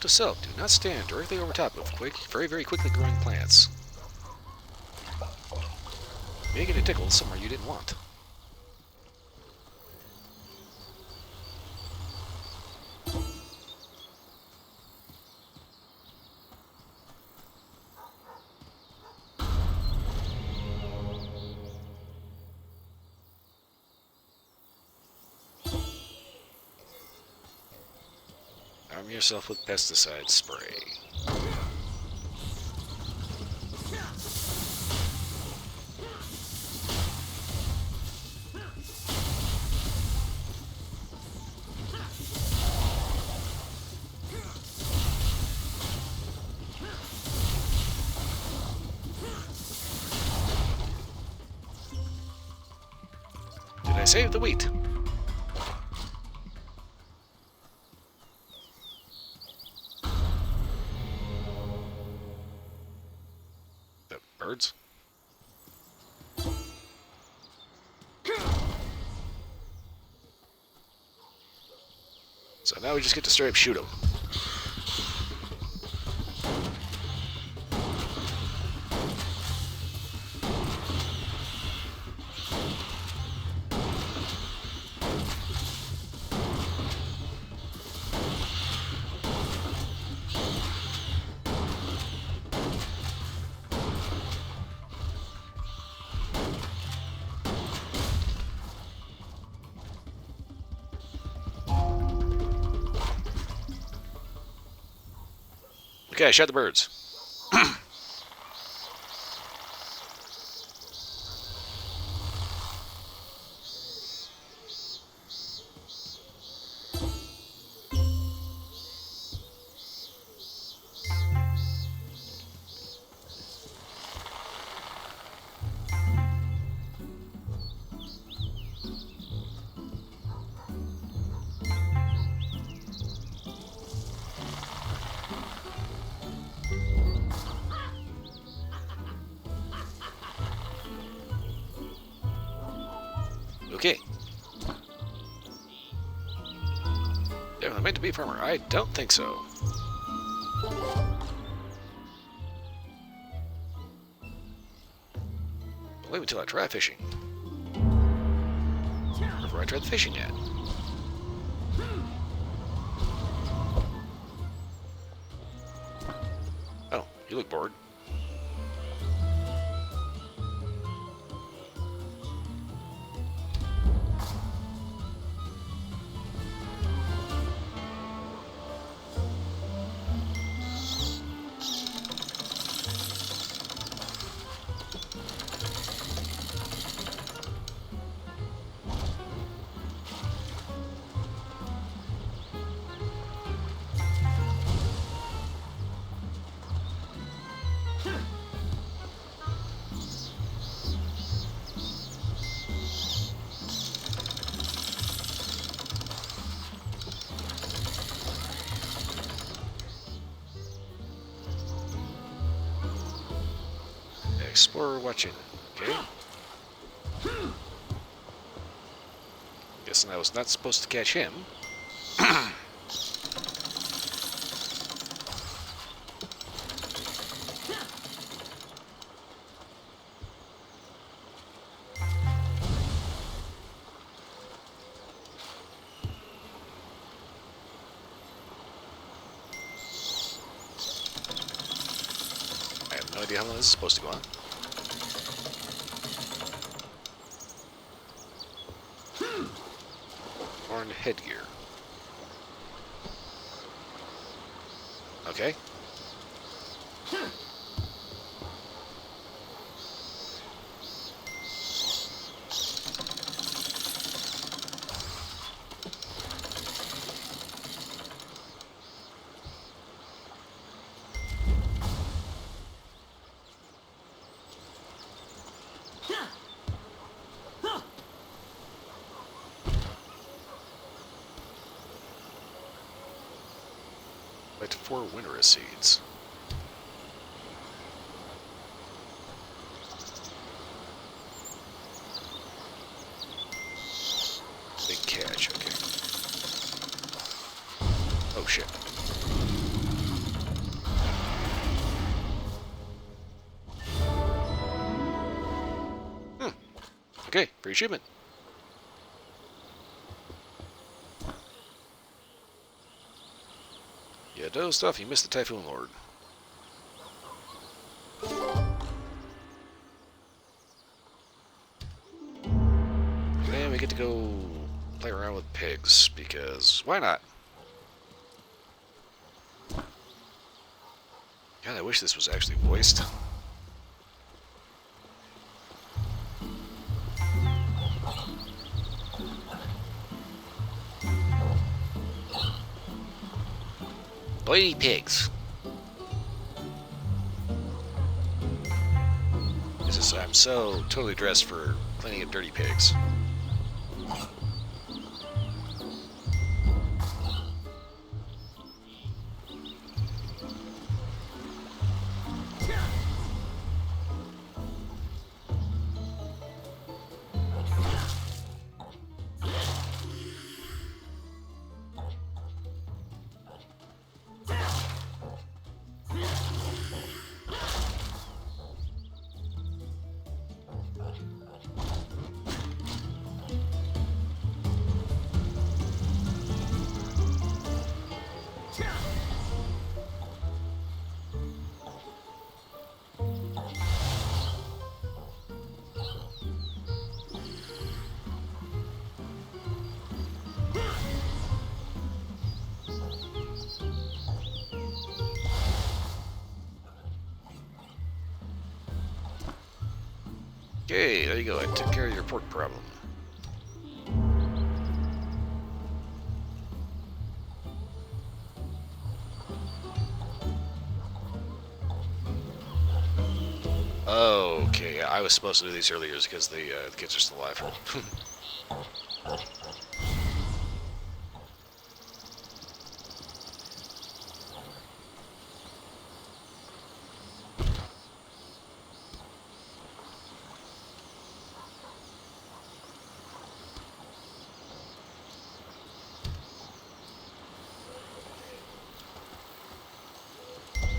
to self, do not stand directly over top of very, very quickly growing plants. You may get a tickle somewhere you didn't want. Arm yourself with pesticide spray. Did I save the wheat? The birds? So now we just get to straight up shoot them. Okay, I shot the birds. Okay. Am I meant to be a farmer? I don't think so. Wait until I try fishing. Before I try the fishing net. Oh, you look bored. Explorer watching. Okay. Guessing I was not supposed to catch him. I have no idea how long this is supposed to go on. Horn headgear. Okay. Collect 4 winter seeds. Big catch, okay. Oh shit. Okay, free achievement. Yeah, those stuff. You missed the Typhoon Lord. And we get to go play around with pigs, because why not? God, I wish this was actually voiced. Boy, pigs. I'm so totally dressed for cleaning up dirty pigs. Okay, there you go. I took care of your pork problem. Oh, okay. I was supposed to do these earlier because the kids are still alive.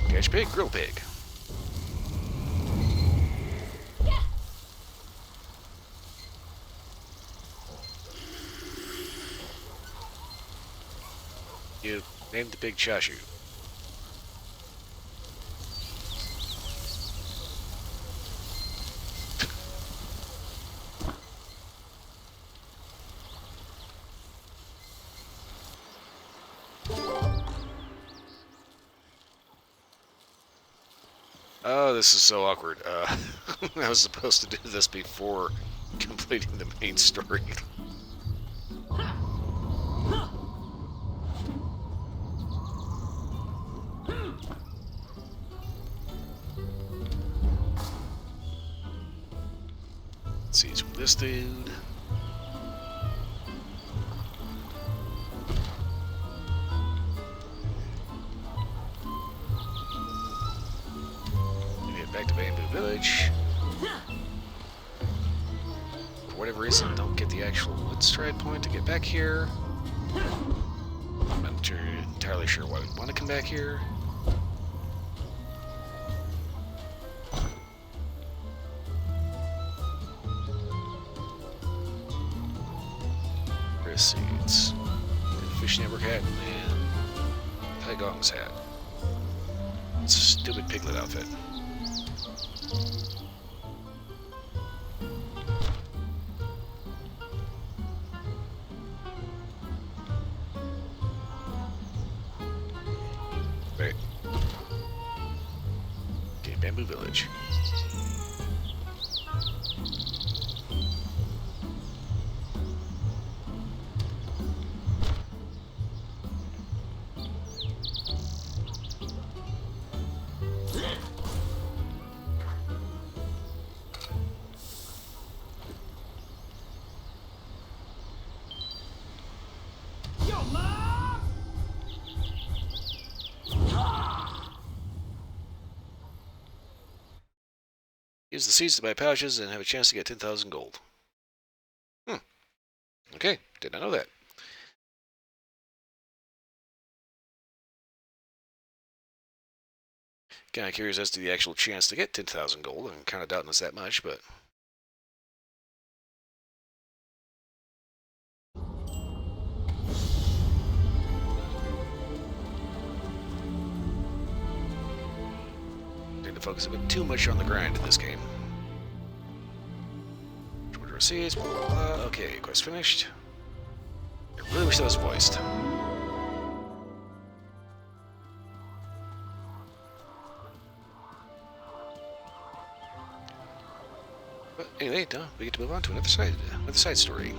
Catch pig, grill pig. You named the pig Chashu. Oh, this is so awkward. I was supposed to do this before completing the main story. Let's see, it's with this dude. Back to Bamboo Village. For whatever reason, don't get the actual wood stride point to get back here. I'm not entirely sure why we'd want to come back here. Seeds. Fish network hat and Tai Gong's hat. It's a stupid piglet outfit. Right. Okay, Bamboo Village. Use the seeds to buy pouches and have a chance to get 10,000 gold. Okay, did not know that. Kind of curious as to the actual chance to get 10,000 gold. I'm kind of doubting it's that much, but focus a bit too much on the grind in this game. Order receipts, blah, blah, blah. Okay, quest finished. I really wish that was voiced. But anyway, we get to move on to another side story.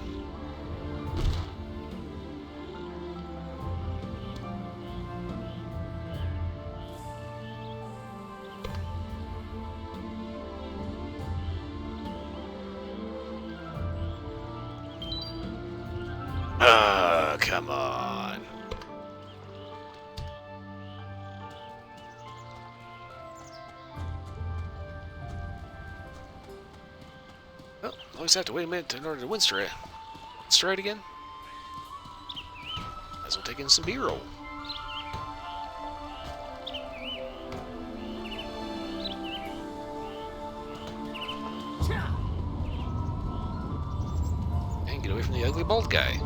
Come on. Well, always have to wait a minute in order to win stride. Stride again? Might as well take in some B-roll. And get away from the ugly bald guy.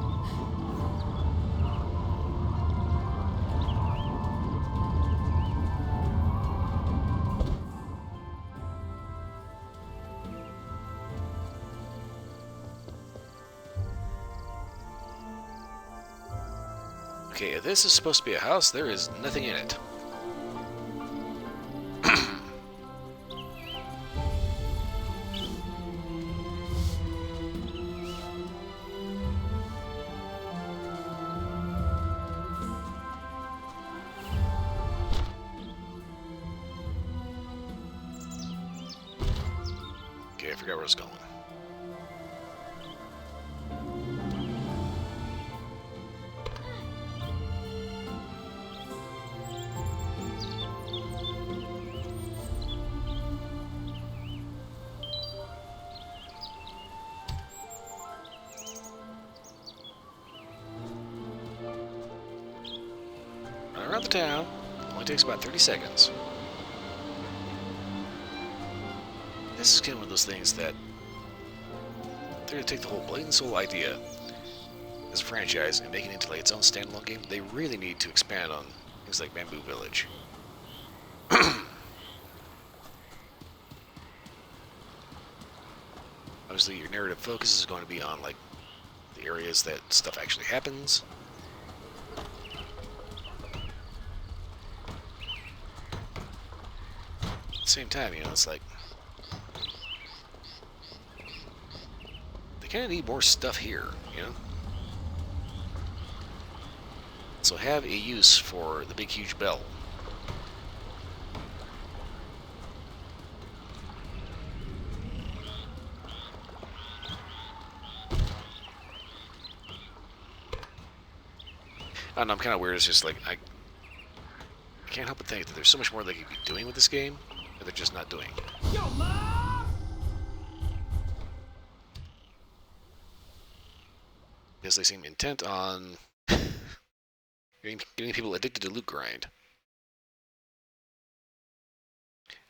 Okay, if this is supposed to be a house, there is nothing in it. Okay, I forgot where I was going. Around the town, only takes about 30 seconds. This is kind of one of those things that they're going to take the whole Blade and Soul idea as a franchise and make it into like its own standalone game. They really need to expand on things like Bamboo Village. Obviously, your narrative focus is going to be on like the areas that stuff actually happens. At the same time, you know, it's like they kind of need more stuff here, you know? So have a use for the big huge bell. I don't know, I'm kind of weird. It's just like I can't help but think that there's so much more they could be doing with this game that they're just not doing. Yo, Ma! Because they seem intent on getting people addicted to loot grind.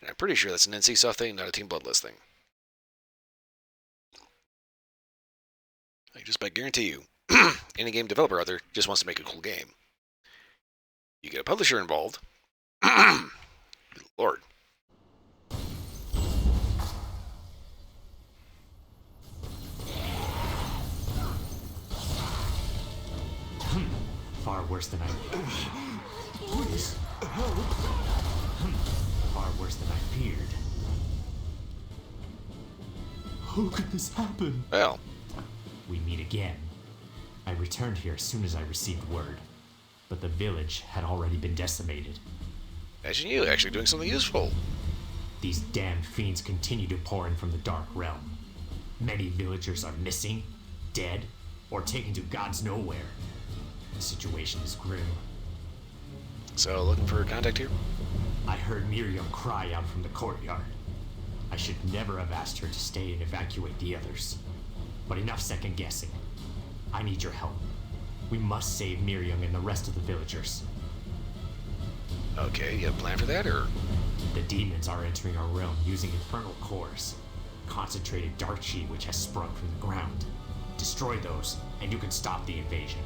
And I'm pretty sure that's an NCSoft thing, not a Team Bloodlust thing. I just by guarantee you, any game developer out there just wants to make a cool game. You get a publisher involved. Good Lord. Far worse than I... Please, help. Far worse than I feared. How could this happen? Well, we meet again. I returned here as soon as I received word, but the village had already been decimated. imagine you actually doing something useful. These damned fiends continue to pour in from the Dark Realm. Many villagers are missing, dead, or taken to God's nowhere. The situation is grim. So, looking for contact here? I heard Miriam cry out from the courtyard. I should never have asked her to stay and evacuate the others. But enough second guessing. I need your help. We must save Miriam and the rest of the villagers. Okay, you have a plan for that, or? The demons are entering our realm using infernal cores. Concentrated dark chi which has sprung from the ground. Destroy those, and you can stop the invasion.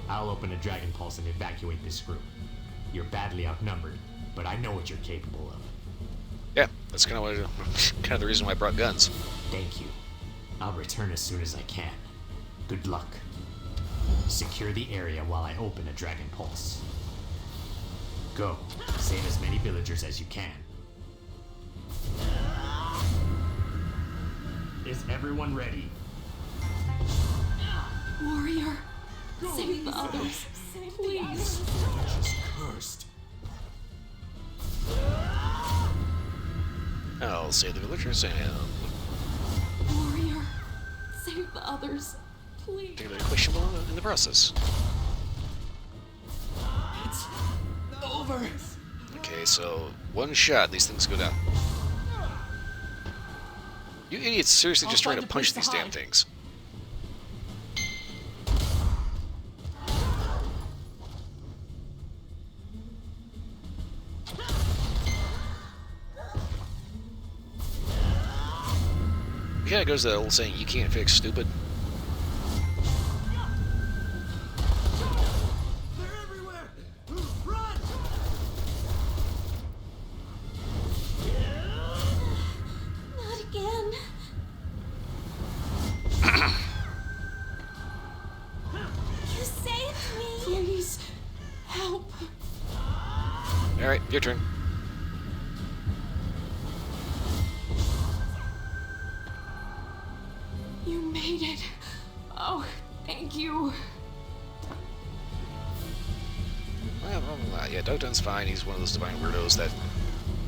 I'll open a Dragon Pulse and evacuate this group. You're badly outnumbered, but I know what you're capable of. That's kind of the reason why I brought guns. Thank you. I'll return as soon as I can. Good luck. Secure the area while I open a Dragon Pulse. Go. Save as many villagers as you can. Is everyone ready? Warrior, save the others. Please. She's cursed. I'll save the villagers and Warrior, save the others. Please. take the questionable in the process. It's over. Okay, so one shot, these things go down. You idiots seriously just trying to punch these damn things. Yeah, it goes to that old saying, you can't fix stupid. They're everywhere! Run! Not again. You saved me. Please, help. Alright, your turn. You made it. Oh, thank you. Well, yeah, Doton's fine. He's one of those divine weirdos that,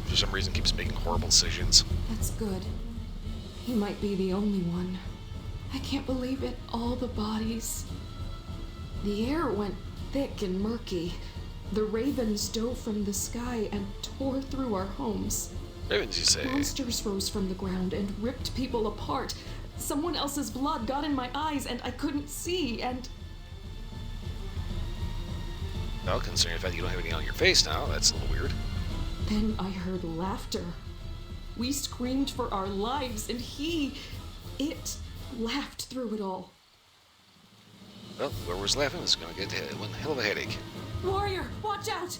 for some reason, keeps making horrible decisions. That's good. He might be the only one. I can't believe it. All the bodies. The air went thick and murky. The ravens dove from the sky and tore through our homes. Ravens, you say? Monsters rose from the ground and ripped people apart. Someone else's blood got in my eyes and I couldn't see, and Well, considering the fact that you don't have anything on your face now, that's a little weird. then I heard laughter. We screamed for our lives, and it laughed through it all. Well, whoever's laughing is going to get one hell of a headache. Warrior, watch out!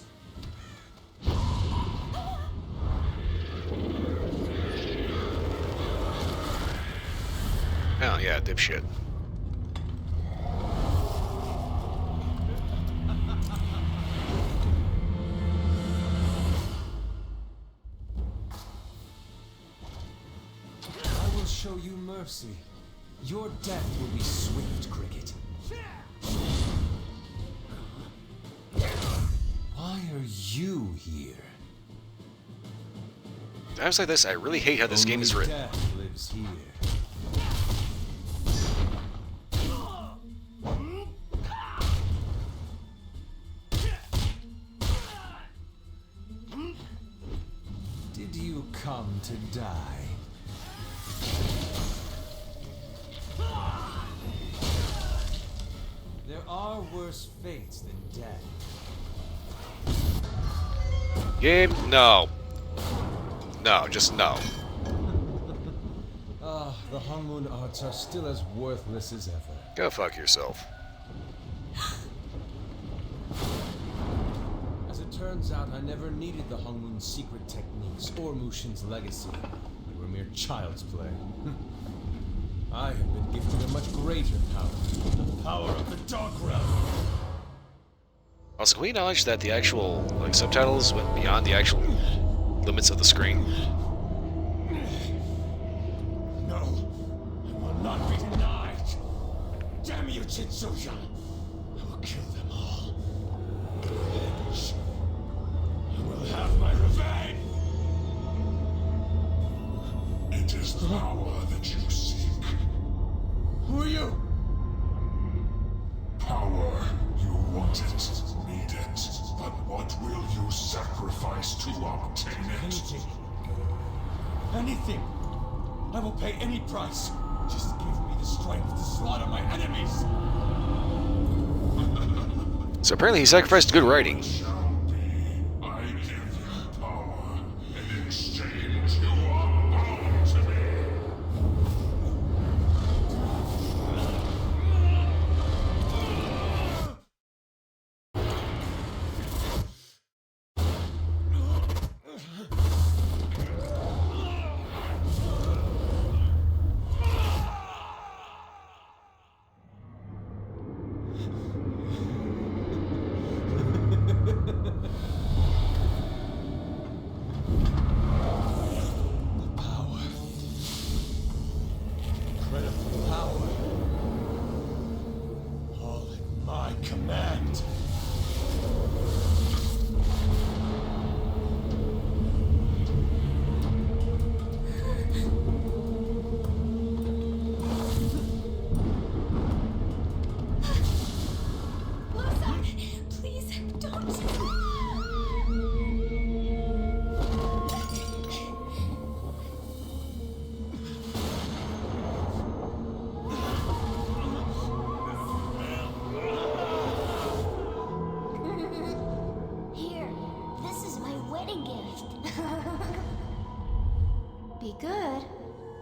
Oh, yeah, dipshit. I will show you mercy. Your death will be swift, Cricket. Why are you here? Times like this, I really hate how this game is Only written. Death lives here. Did you come to die? There are worse fates than death. Game? No. No, just no. The Hongmun arts are still as worthless as ever. Go fuck yourself. As it turns out, I never needed the Hongmun's secret techniques or Mushin's legacy. They were mere child's play. I have been gifted a much greater power. The power of the Dark Realm. Also, can we acknowledge that the actual subtitles went beyond the actual limits of the screen? No, I will not be denied. Damn you, Chitsuya! I will kill them all. Revenge. I will have my revenge. It is power that you seek. Who are you? Power. You want it, need it, but what will you sacrifice to obtain it? Anything. Anything. I will pay any price. Just give me the strength to slaughter my enemies. So apparently he sacrificed good writing. Shall be. I give you power. In exchange, you are bound to me.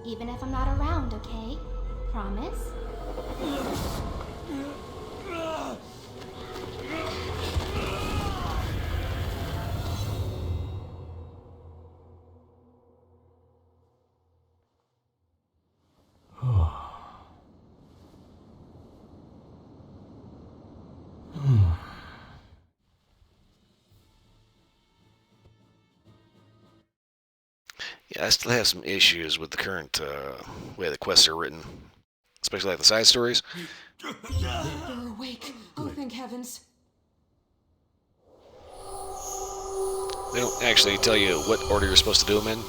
Even if I'm not around, okay? Promise? Yeah, I still have some issues with the current way the quests are written, especially like the side stories. They're awake. Oh, thank heavens. They don't actually tell you what order you're supposed to do them in,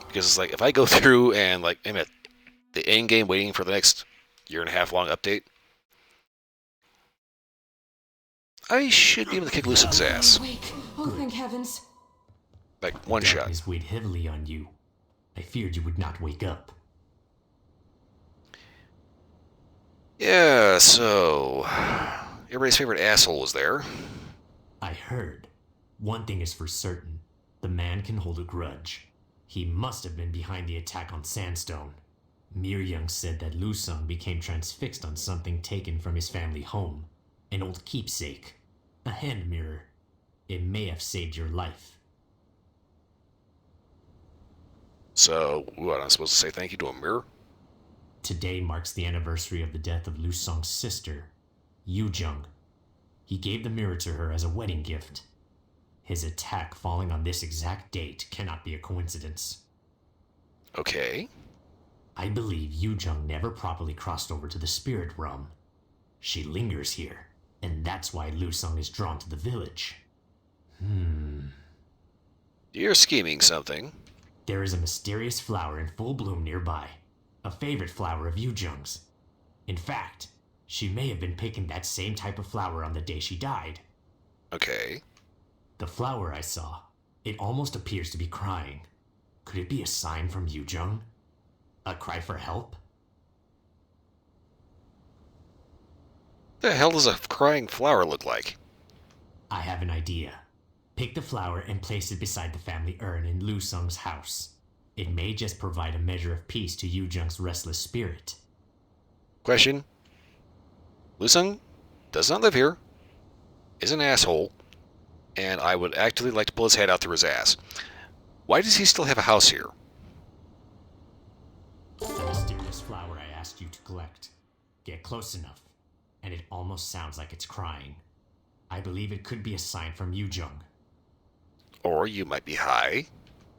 because it's like if I go through and like I'm at the end game waiting for the next year and a half long update, I should be able to kick Lusang's ass. Awake. Oh, thank heavens. Like one shot. Darkness weighed heavily on you. I feared you would not wake up. Yeah, so everybody's favorite asshole was there. I heard. One thing is for certain. The man can hold a grudge. He must have been behind the attack on Sandstone. Young said that Lusang became transfixed on something taken from his family home. An old keepsake. A hand mirror. It may have saved your life. So, what, I'm supposed to say thank you to a mirror? Today marks the anniversary of the death of Lusang's sister, Yujung. He gave the mirror to her as a wedding gift. His attack falling on this exact date cannot be a coincidence. Okay. I believe Yujung never properly crossed over to the spirit realm. She lingers here, and that's why Lusang is drawn to the village. You're scheming something. There is a mysterious flower in full bloom nearby, a favorite flower of Yujung's. In fact, she may have been picking that same type of flower on the day she died. Okay. The flower I saw, it almost appears to be crying. Could it be a sign from Yujung? A cry for help? The hell does a crying flower look like? I have an idea. Pick the flower and place it beside the family urn in Lusang's house. It may just provide a measure of peace to Yujung's restless spirit. Question. Lusang does not live here, is an asshole, and I would actually like to pull his head out through his ass. Why does he still have a house here? The mysterious flower I asked you to collect. Get close enough, and it almost sounds like it's crying. I believe it could be a sign from Yujung. Or you might be high.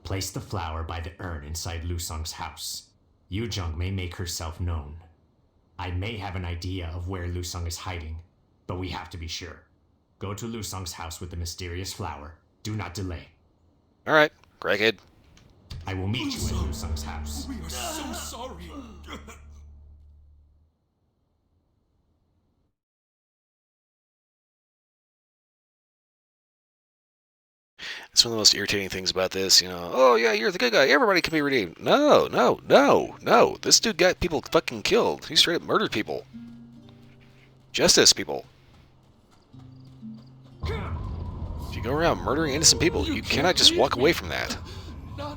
Place the flower by the urn inside Lusang's house. Yujung may make herself known. I may have an idea of where Lusang is hiding, but we have to be sure. Go to Lusang's house with the mysterious flower. Do not delay. Alright, crackhead. I will meet you at Lusang's house. We are so sorry. It's one of the most irritating things about this, oh yeah, you're the good guy, everybody can be redeemed. No, no, no, no. This dude got people fucking killed. He straight up murdered people. Justice, people. If you go around murdering innocent people, you cannot just walk away from that. Not...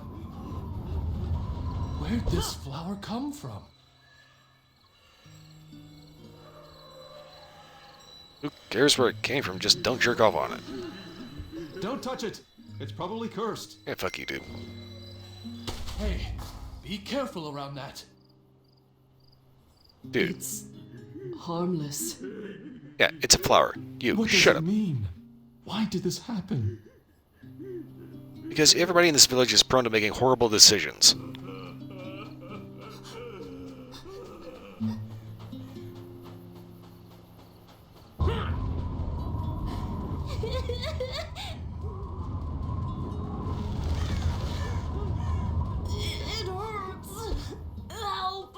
Where'd this flower come from? Who cares where it came from? Just don't jerk off on it. Don't touch it. It's probably cursed. Yeah, fuck you, dude. Hey, be careful around that. Dude. It's harmless. Yeah, it's a flower. You, What does shut it up. mean? Why did this happen? Because everybody in this village is prone to making horrible decisions. It hurts. Help.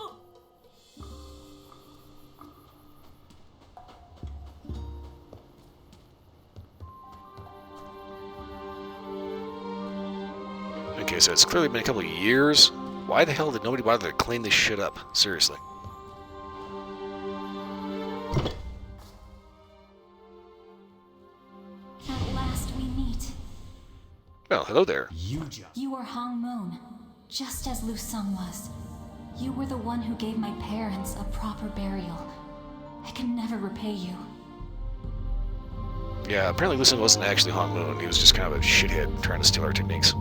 Okay, so it's clearly been a couple of years. Why the hell did nobody bother to clean this shit up? Seriously. At last we meet. Well, hello there. Yujung. You are Hong Moon, just as Lusung was. You were the one who gave my parents a proper burial. I can never repay you. Yeah, apparently Lucen wasn't actually Hong Moon. He was just kind of a shithead trying to steal our techniques.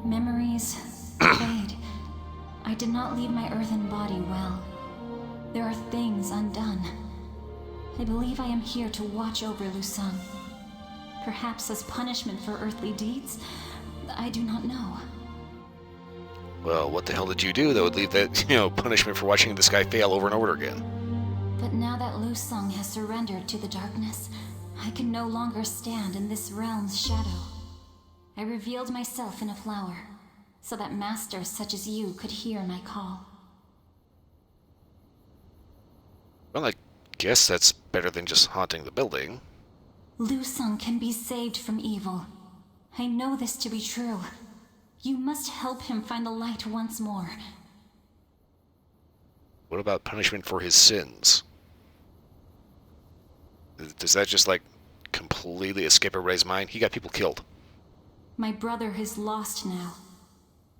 Memories fade. I did not leave my earthen body well. There are things undone. I believe I am here to watch over Lusang. Perhaps as punishment for earthly deeds? I do not know. Well, what the hell did you do that would leave that, punishment for watching this guy fail over and over again? But now that Lusang has surrendered to the darkness, I can no longer stand in this realm's shadow. I revealed myself in a flower, so that masters such as you could hear my call. Well, I guess that's better than just haunting the building. Lusang can be saved from evil. I know this to be true. You must help him find the light once more. What about punishment for his sins? Does that just, completely escape everybody's mind? He got people killed. My brother is lost now.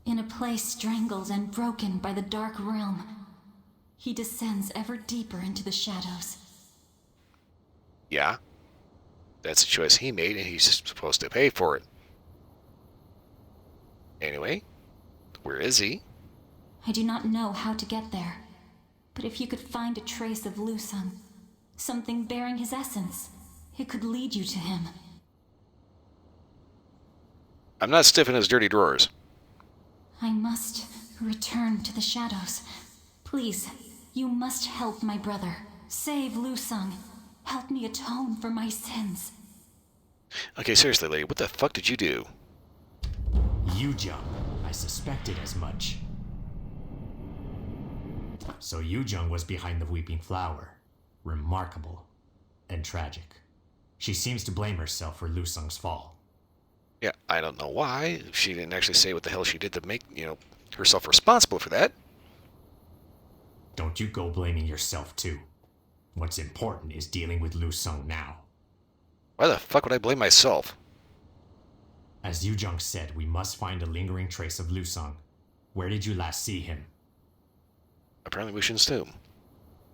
In a place strangled and broken by the dark realm. He descends ever deeper into the shadows. Yeah. That's a choice he made, and he's supposed to pay for it. Anyway, where is he? I do not know how to get there. But if you could find a trace of Lusang, something bearing his essence, it could lead you to him. I'm not stiff in his dirty drawers. I must return to the shadows. Please, you must help my brother. Save Lusang. Help me atone for my sins. Okay, seriously, lady, what the fuck did you do? You jump. I suspected as much. So Yujung was behind the Weeping Flower. Remarkable. And tragic. She seems to blame herself for Lusang's fall. Yeah, I don't know why. She didn't actually say what the hell she did to make, herself responsible for that. Don't you go blaming yourself too. What's important is dealing with Lusang now. Why the fuck would I blame myself? As Yujung said, we must find a lingering trace of Lusang. Where did you last see him? Apparently Wushin's tomb.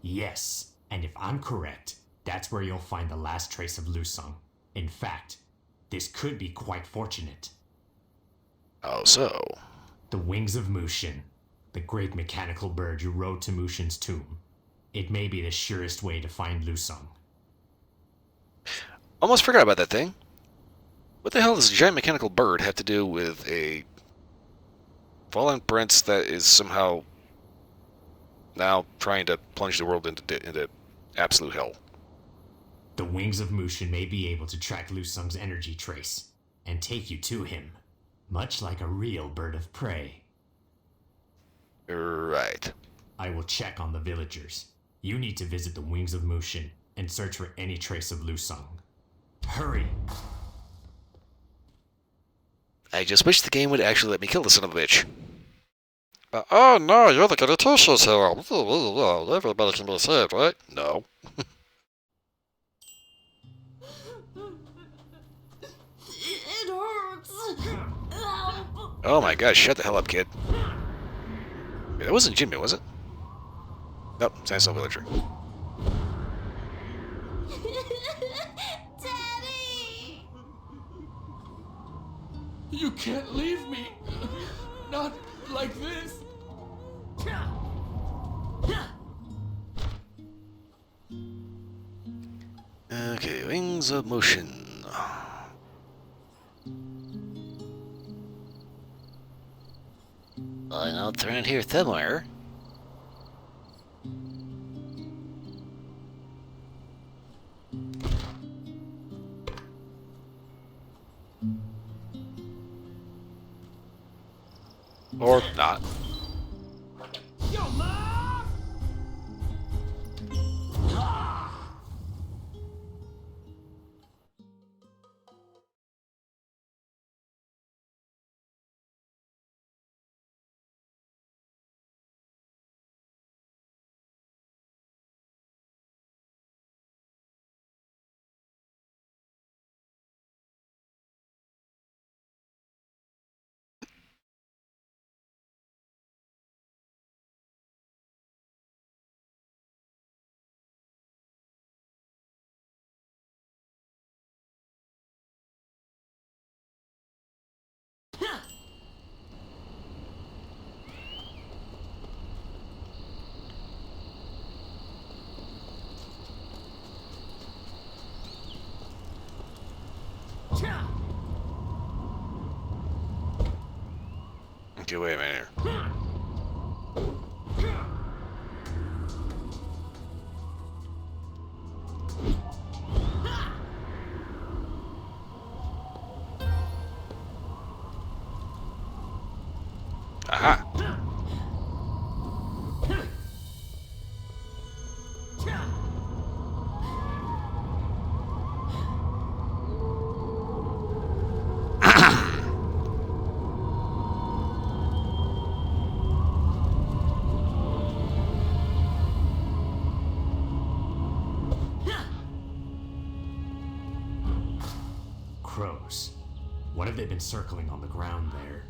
Yes, and if I'm correct, that's where you'll find the last trace of Lusang. In fact, this could be quite fortunate. Oh, so? The wings of Mushin, the great mechanical bird you rode to Mushin's tomb. It may be the surest way to find Lusang. Almost forgot about that thing. What the hell does a giant mechanical bird have to do with a fallen prince that is somehow now trying to plunge the world into absolute hell? The wings of Mushin may be able to track Lusang's energy trace and take you to him, much like a real bird of prey. Right. I will check on the villagers. You need to visit the wings of Mushin and search for any trace of Lusang. Hurry! I just wish the game would actually let me kill the son of a bitch. Oh no, you're the goody two-shoes here. Everybody can be saved, right? No. It hurts. Help. Oh my god, shut the hell up, kid. That wasn't Jimmy, was it? Nope, it's a nice little villager. Daddy! You can't leave me. Not like this. Okay, wings of motion. I know it's around here somewhere. Or not. Yo, Mom! Okay, wait a minute here. Aha! Crows. What have they been circling on the ground there?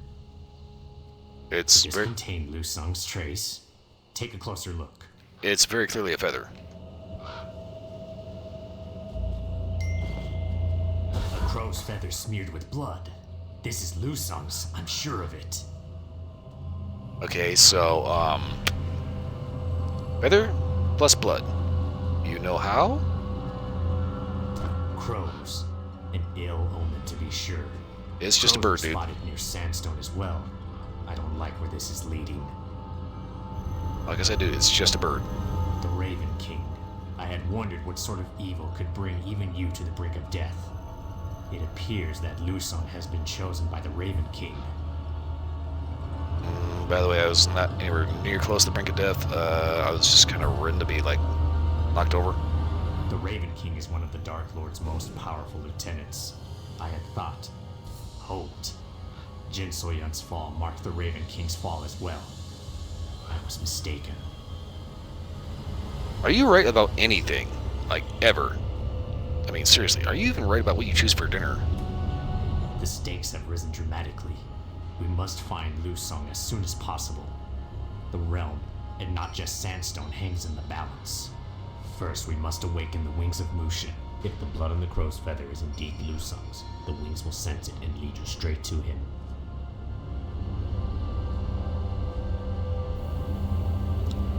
It's Does this very, contain Lu Sung's trace? Take a closer look. it's very clearly a feather. A crow's feather smeared with blood. This is Lu Sung's, I'm sure of it. Okay, so, feather plus blood. You know how? Crows. An ill omen to be sure. It's just a bird, Crows were dude. spotted near Sandstone as well. I don't like where this is leading. Like I said, dude, it's just a bird. The Raven King. I had wondered what sort of evil could bring even you to the brink of death. It appears that Lu Sung has been chosen by the Raven King. By the way, I was not anywhere near close to the brink of death. I was just kind of ready to be, like, knocked over. The Raven King is one of the Dark Lord's most powerful lieutenants. I had thought, hoped, Jin Soyun's fall marked the Raven King's fall as well. I was mistaken. Are you right about anything? Like, ever? I mean, seriously, are you even right about what you choose for dinner? The stakes have risen dramatically. We must find Lu Sung as soon as possible. The realm, and not just Sandstone, hangs in the balance. First, we must awaken the wings of Mushin. If the blood on the crow's feather is indeed Lu Sung's, the wings will sense it and lead you straight to him.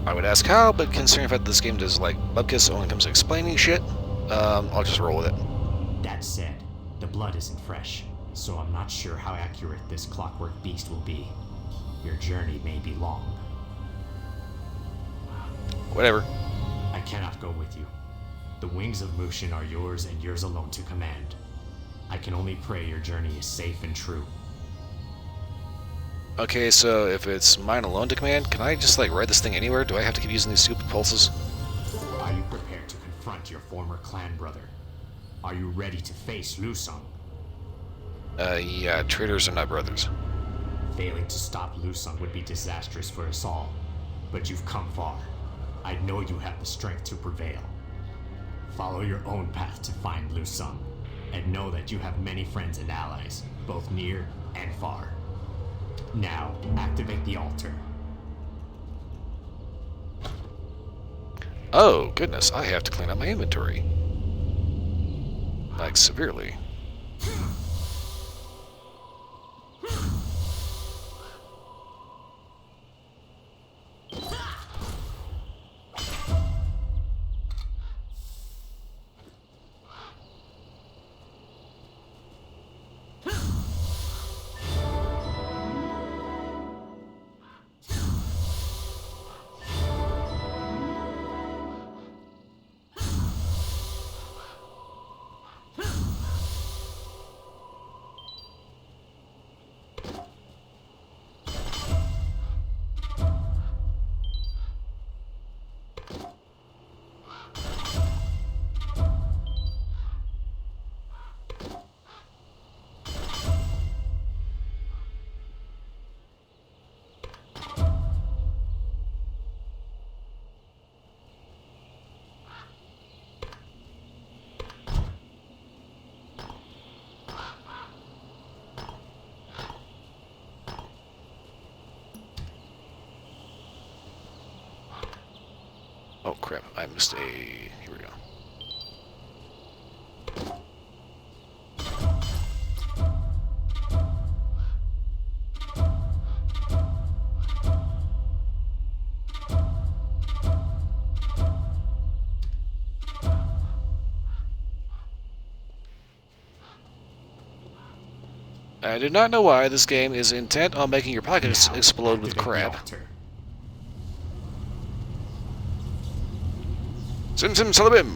I would ask how, but considering the fact that this game does, like, Bubkiss only comes to explaining shit, I'll just roll with it. That said, the blood isn't fresh, so I'm not sure how accurate this clockwork beast will be. Your journey may be long. Whatever. I cannot go with you. The wings of Mushin are yours and yours alone to command. I can only pray your journey is safe and true. Okay, so if it's mine alone to command, can I just, like, ride this thing anywhere? Do I have to keep using these stupid pulses? Are you prepared to confront your former clan brother? Are you ready to face Lu Sung? Yeah, traitors are not brothers. Failing to stop Lu Sung would be disastrous for us all. But you've come far. I know you have the strength to prevail. Follow your own path to find Lu Sung, and know that you have many friends and allies, both near and far. Now, activate the altar. Oh, goodness, I have to clean up my inventory. Like, severely. Oh crap, I missed a... Here we go. I do not know why this game is intent on making your pockets Now, explode with activate the crap. altar. Sim sim salabim!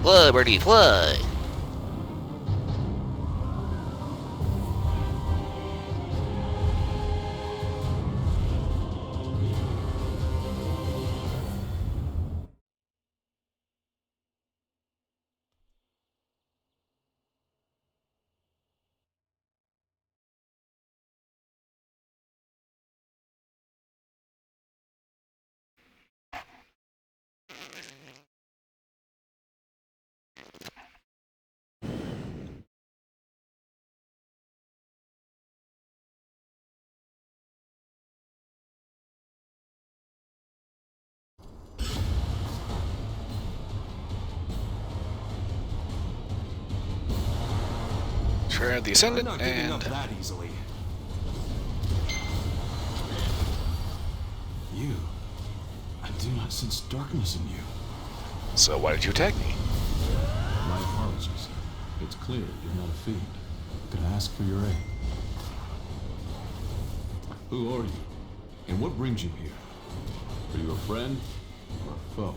Fly, birdie, fly! Try the I'm Ascendant, not giving and up that easily. You. I do not sense darkness in you. so why did you attack me? My apologies. It's clear you're not a fiend. Could I ask for your aid? Who are you? And what brings you here? Are you a friend or a foe?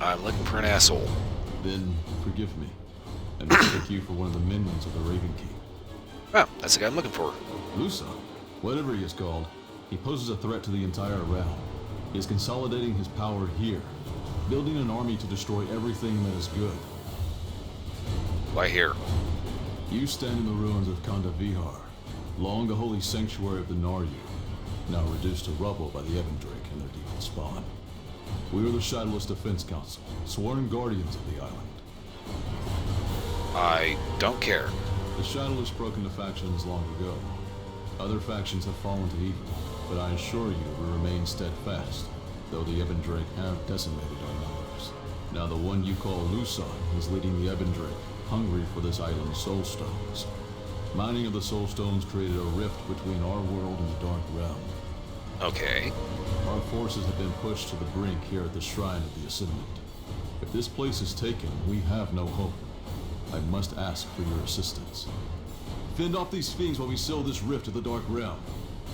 I'm looking for an asshole. Then forgive me. I mistake you for one of the minions of the Raven King. Oh, that's the guy I'm looking for. Lusa, whatever he is called, he poses a threat to the entire realm. He is consolidating his power here, building an army to destroy everything that is good. Why here? You stand in the ruins of Kanda Vihar, long a holy sanctuary of the Naryu, now reduced to rubble by the Ebendrake and their demon spawn. We are the Shadowless Defense Council, sworn guardians of the island. I don't care. The Shadowless broke into factions long ago. Other factions have fallen to evil, but I assure you we remain steadfast, though the Ebendrake have decimated our numbers. Now the one you call Lusan is leading the Ebendrake, hungry for this island's soul stones. Mining of the soul stones created a rift between our world and the Dark Realm. Okay. Our forces have been pushed to the brink here at the Shrine of the Ascendant. If this place is taken, we have no hope. I must ask for your assistance. Fend off these fiends while we seal this rift to the Dark Realm.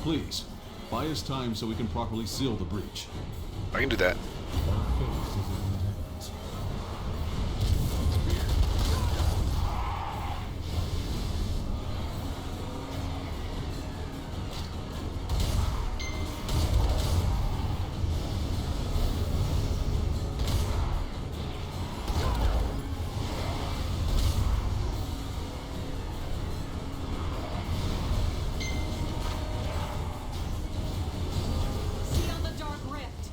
Please, buy us time so we can properly seal the breach. I can do that. Seal the dark rift.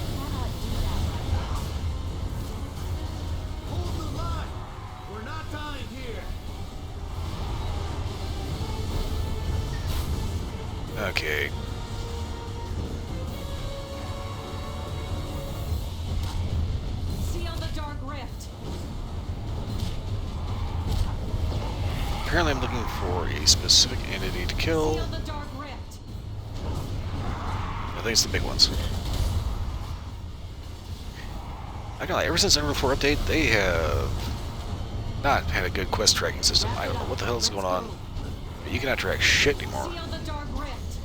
Cannot do that right now. Hold the line! We're not dying here! Okay. Seal the dark rift. Apparently I'm looking for a specific entity to kill. Seal the dark rift. I think it's the big ones. I gotta lie, ever since Unreal 4 update, they have not had a good quest tracking system. I don't know what the hell is going on. But you cannot track shit anymore. Seal the dark rift.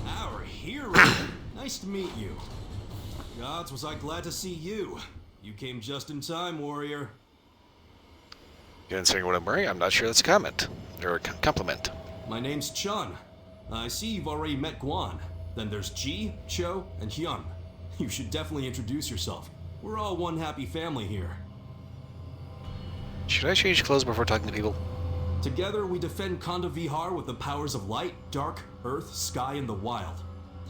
Our hero! Nice to meet you. Gods, was I glad to see you. You came just in time, warrior. Considering what I'm wearing, I'm not sure that's a comment. Or a compliment. My name's Chun. I see you've already met Guan. Then there's Ji, Cho, and Hyun. You should definitely introduce yourself. We're all one happy family here. Should I change clothes before talking to people? Together, we defend Kanda Vihar with the powers of light, dark, earth, sky, and the wild.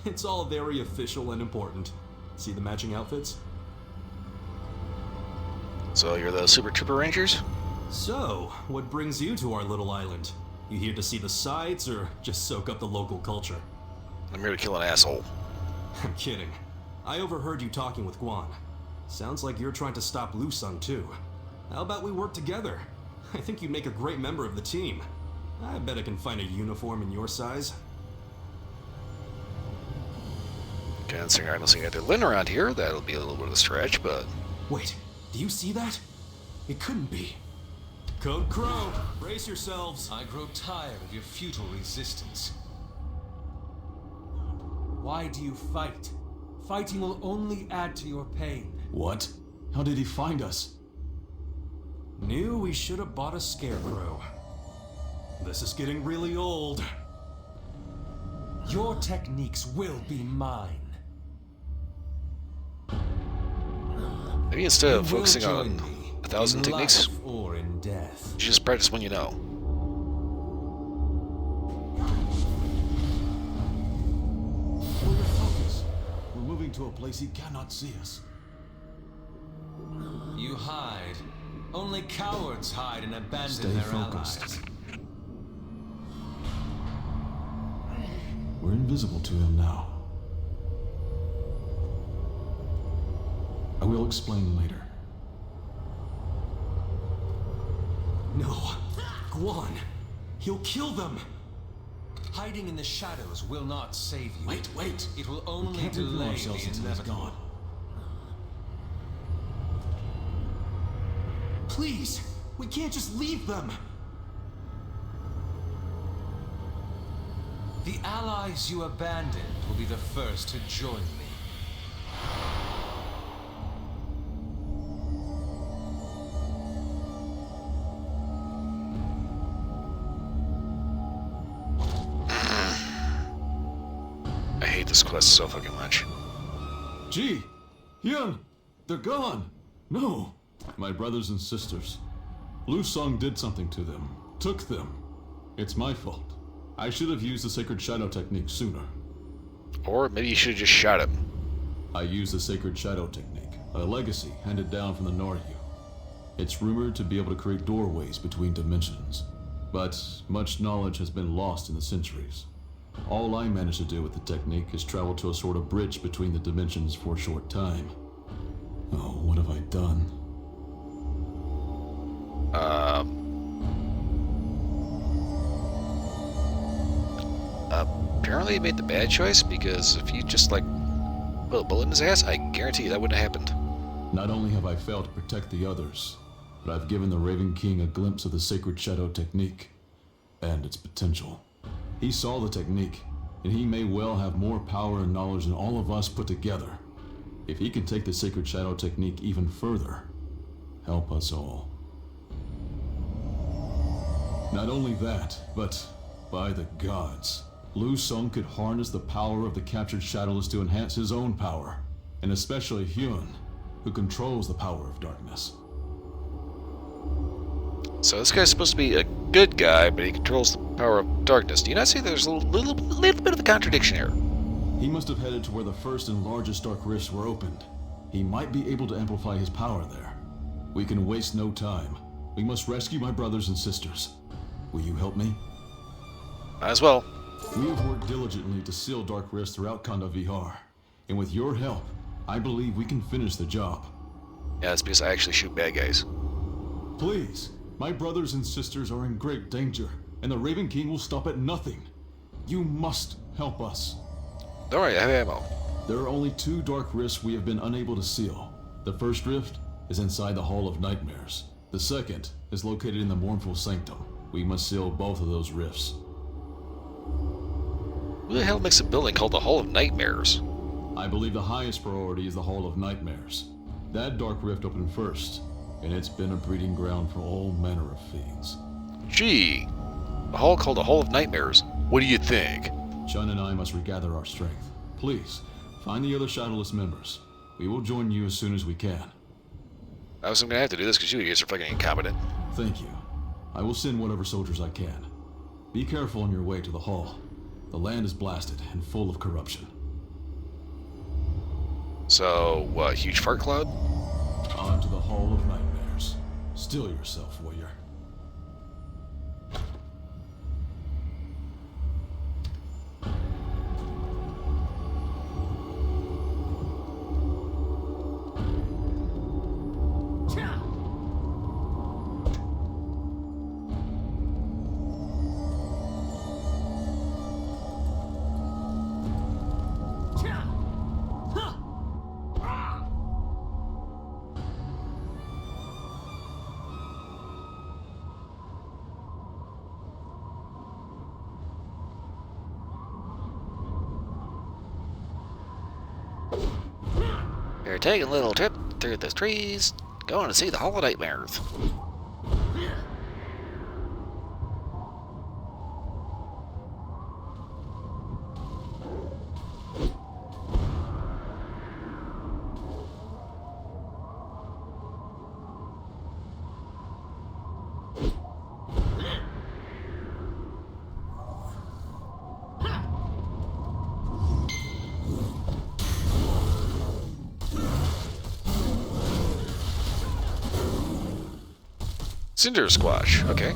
It's all very official and important. See the matching outfits? So you're the Super Trooper Rangers? So, what brings you to our little island? You here to see the sights or just soak up the local culture? I'm here to kill an asshole. I'm kidding. I overheard you talking with Guan. Sounds like you're trying to stop Lu Sung too. How about we work together? I think you'd make a great member of the team. I bet I can find a uniform in your size. Considering I don't see either Lin around here, that'll be a little bit of a stretch, but... Wait, do you see that? It couldn't be. Code Crow, brace yourselves. I grow tired of your futile resistance. Why do you fight? Fighting will only add to your pain. What? How did he find us? Knew we should have bought a scarecrow. This is getting really old. Your techniques will be mine. Maybe instead of You will focusing join on me 1,000 in techniques, life or in death. you just practice when you know. Pull your focus. We're moving to a place he cannot see us. You hide. Only cowards hide and abandon Stay their focused. allies. We're invisible to him now. I will explain later. No. Guan. He'll kill them. Hiding in the shadows will not save you. Wait. It will We only can't reveal delay ourselves the until he's inevitable. gone. Please, we can't just leave them. The allies you abandoned will be the first to join me. I hate this quest so fucking much. Ji! Hyun! They're gone! No! My brothers and sisters. Lu Sung did something to them. Took them. It's my fault. I should have used the Sacred Shadow technique sooner. Or maybe you should have just shot him. I used the Sacred Shadow technique, a legacy handed down from the Noryu. It's rumored to be able to create doorways between dimensions. But much knowledge has been lost in the centuries. All I managed to do with the technique is travel to a sort of bridge between the dimensions for a short time. Oh, what have I done? Apparently he made the bad choice, because if you just, like, put a bullet in his ass, I guarantee you that wouldn't have happened. Not only have I failed to protect the others, but I've given the Raven King a glimpse of the Sacred Shadow technique and its potential. He saw the technique, and he may well have more power and knowledge than all of us put together. If he can take the Sacred Shadow technique even further, help us all. Not only that, but by the gods, Lu Sung could harness the power of the captured Shadowless to enhance his own power, and especially Hyun, who controls the power of darkness. So this guy's supposed to be a good guy, but he controls the power of darkness. Do you not see there's a little bit of a contradiction here? He must have headed to where the first and largest dark rifts were opened. He might be able to amplify his power there. We can waste no time. We must rescue my brothers and sisters. Will you help me? Might as well. We have worked diligently to seal dark rifts throughout Kanda Vihar, and with your help, I believe we can finish the job. Yeah, that's because I actually shoot bad guys. Please, my brothers and sisters are in great danger, and the Raven King will stop at nothing. You must help us. Don't worry, I have ammo. There are only 2 dark rifts we have been unable to seal. The first rift is inside the Hall of Nightmares. The second is located in the Mournful Sanctum. We must seal both of those rifts. Who the hell makes a building called the Hall of Nightmares? I believe the highest priority is the Hall of Nightmares. That dark rift opened first, and it's been a breeding ground for all manner of fiends. Gee, a hall called the Hall of Nightmares. What do you think? Chun and I must regather our strength. Please, find the other Shadowless members. We will join you as soon as we can. I was gonna have to do this because you guys are fucking incompetent. Thank you. I will send whatever soldiers I can. Be careful on your way to the hall. The land is blasted and full of corruption. So, what, huge fart cloud? On to the Hall of Nightmares. Still yourself, warrior. We're taking a little trip through the trees, going to see the Hall of Nightmares. Cinder Squash, okay.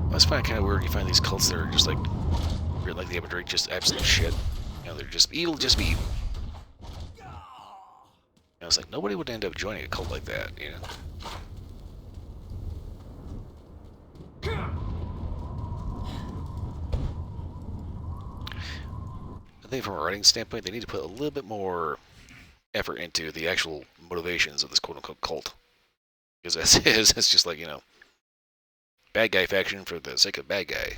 I always find it kind of weird when you find these cults that are just like, like the AbelK, just absolute shit. You know, they're just evil, just be evil. You know, it's like nobody would end up joining a cult like that, you know? I think from a writing standpoint, they need to put a little bit more effort into the actual motivations of this quote-unquote cult. Because as it is, it's just like, you know, bad guy faction for the sake of bad guy.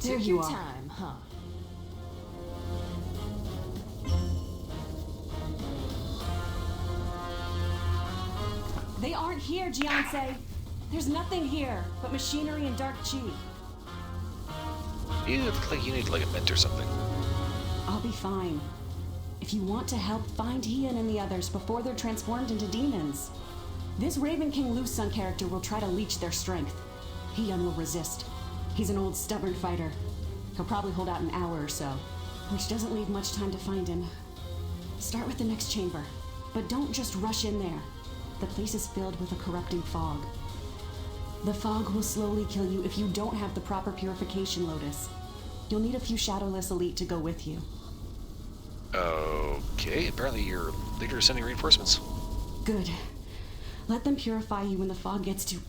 There Took you your are. time, huh? They aren't here, Jianse. There's nothing here but machinery and dark chi. You look like you need like a vent or something. I'll be fine. If you want to help, find Hian and the others before they're transformed into demons. This Raven King Lu Sun character will try to leech their strength. Hian will resist. He's an old, stubborn fighter. He'll probably hold out an hour or so, which doesn't leave much time to find him. Start with the next chamber, but don't just rush in there. The place is filled with a corrupting fog. The fog will slowly kill you if you don't have the proper purification lotus. You'll need a few Shadowless Elite to go with you. Okay, apparently your leader is sending reinforcements. Good. Let them purify you when the fog gets too...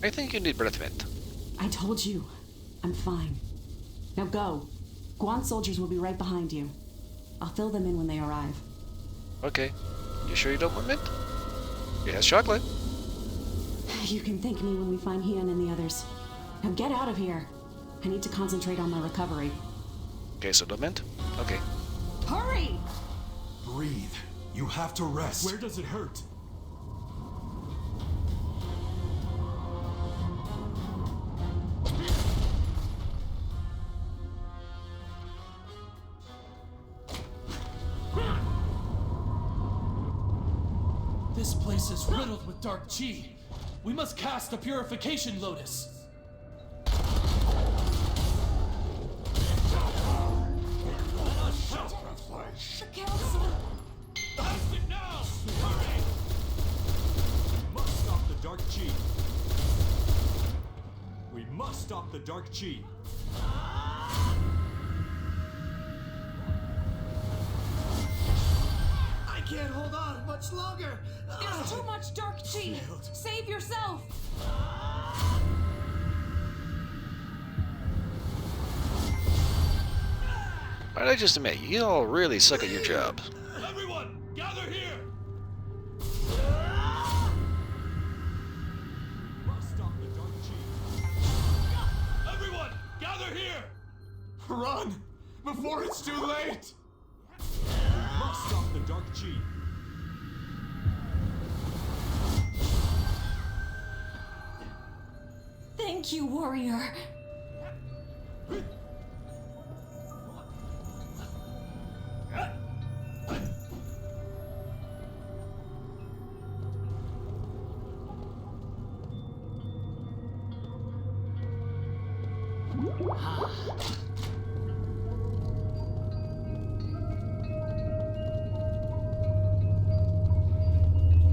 I think you need breath mint. I told you. I'm fine. Now go. Guan soldiers will be right behind you. I'll fill them in when they arrive. Okay. You sure you don't want mint? It has chocolate. You can thank me when we find Hian and the others. Now get out of here. I need to concentrate on my recovery. Okay, so no mint? Okay. Hurry! Breathe. You have to rest. Where does it hurt? This is riddled with dark chi. We must cast a purification lotus. The council. Cast it now! Hurry! Must stop the dark chi. We must stop the dark chi. I can't hold on much longer. There's too much dark chi. Save yourself. Might I just admit, you all really suck at your job. Everyone, gather here! Must stop the dark chi. Everyone, gather here! Run before it's too late. We must stop the dark chi. Thank you, warrior.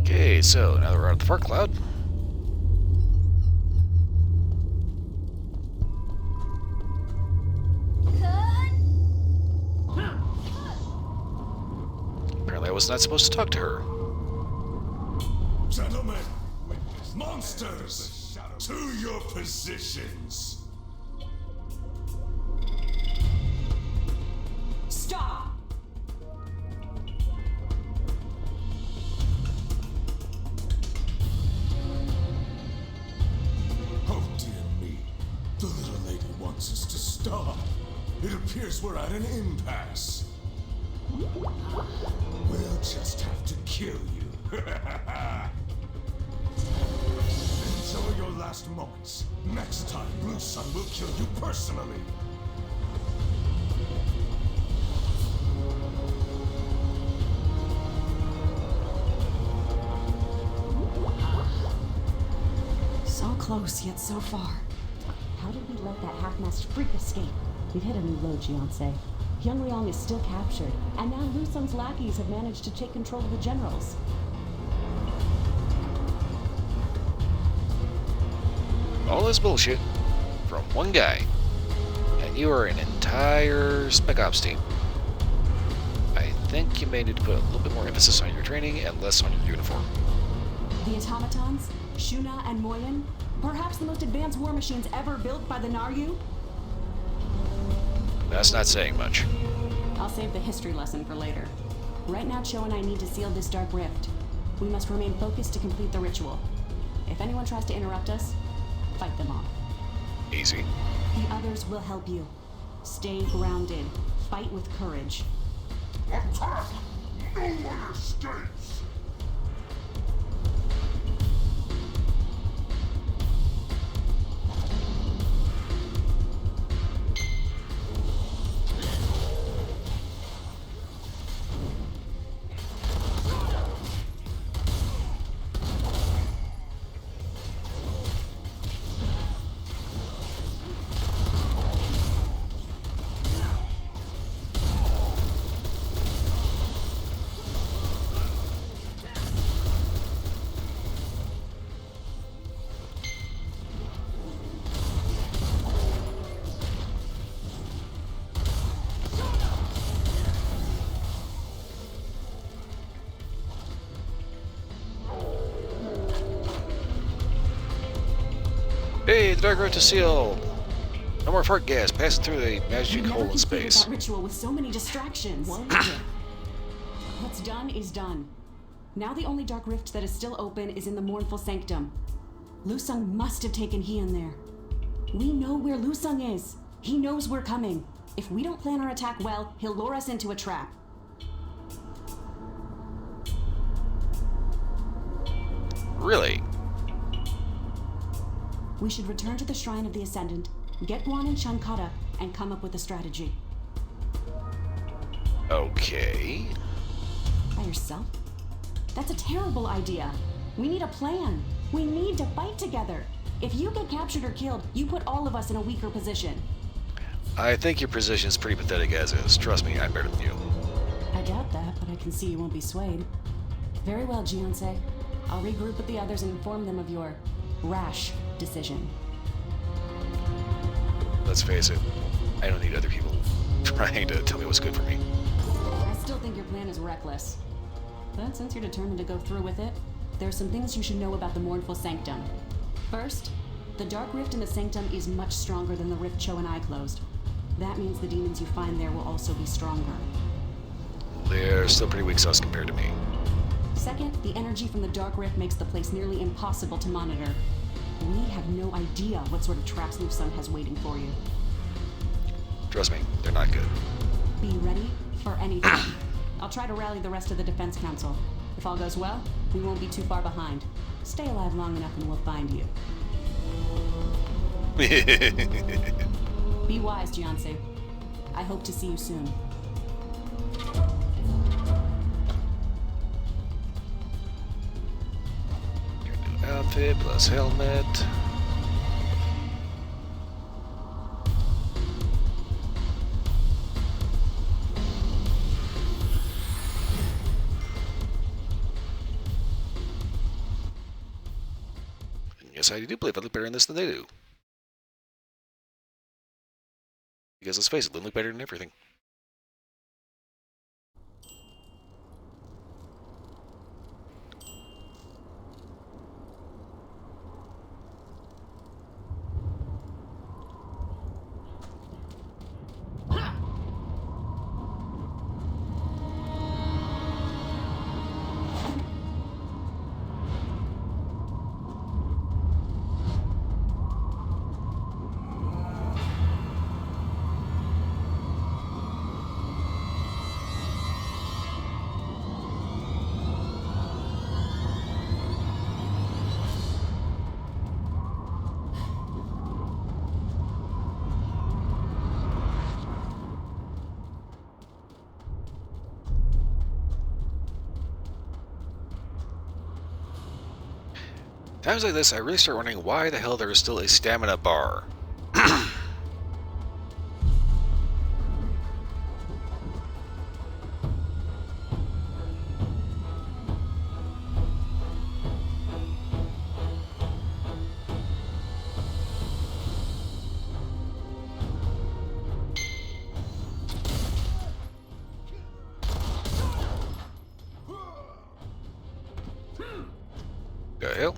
Okay, so now that we're out of the fart cloud. Apparently I was not supposed to talk to her. Gentlemen, monsters, to your positions. Stop! Oh dear me, the little lady wants us to stop. It appears we're at an impasse. We'll just have to kill you. Enjoy your last moments. Next time, Blue Sun will kill you personally. So close, yet so far. How did we let that half-mast freak escape? We've hit a new low, Jianse. Young Liang is still captured, and now Lu Sung's lackeys have managed to take control of the generals. All this bullshit from one guy, and you are an entire Spec Ops team. I think you may need to put a little bit more emphasis on your training and less on your uniform. The automatons, Shuna and Moyen, perhaps the most advanced war machines ever built by the Naryu? That's not saying much. I'll save the history lesson for later. Right now, Cho and I need to seal this dark rift. We must remain focused to complete the ritual. If anyone tries to interrupt us, fight them off. Easy. The others will help you. Stay grounded. Fight with courage. Attack! No one escapes! Hey, the dark road to seal. No more fart gas passing through the magic We hole never in completed space. that ritual with so many distractions. What's done is done. Now the only dark rift that is still open is in the mournful sanctum. Lu Sung must have taken he in there. We know where Lu Sung is. He knows we're coming. If we don't plan our attack well, he'll lure us into a trap. Really? We should return to the Shrine of the Ascendant, get Guan and Chun caught up, and come up with a strategy. Okay. By yourself? That's a terrible idea. We need a plan. We need to fight together. If you get captured or killed, you put all of us in a weaker position. I think your position is pretty pathetic as is. Trust me, I'm better than you. I doubt that, but I can see you won't be swayed. Very well, Gianse. I'll regroup with the others and inform them of your rash decision. Let's face it, I don't need other people trying to tell me what's good for me. I still think your plan is reckless. But since you're determined to go through with it, there are some things you should know about the Mournful Sanctum. First, the Dark Rift in the Sanctum is much stronger than the rift Cho and I closed. That means the demons you find there will also be stronger. They're still pretty weak sauce compared to me. Second, the energy from the Dark Rift makes the place nearly impossible to monitor. We have no idea what sort of traps Lu Sun has waiting for you. Trust me, they're not good. Be ready for anything. I'll try to rally the rest of the Defense Council. If all goes well, we won't be too far behind. Stay alive long enough and we'll find you. Be wise, Gianse. I hope to see you soon. Your new outfit plus helmet. Yes, I do believe I look better in this than they do. Because let's face it, they look better than everything. Times like this, I really start wondering why the hell there is still a stamina bar. The hell?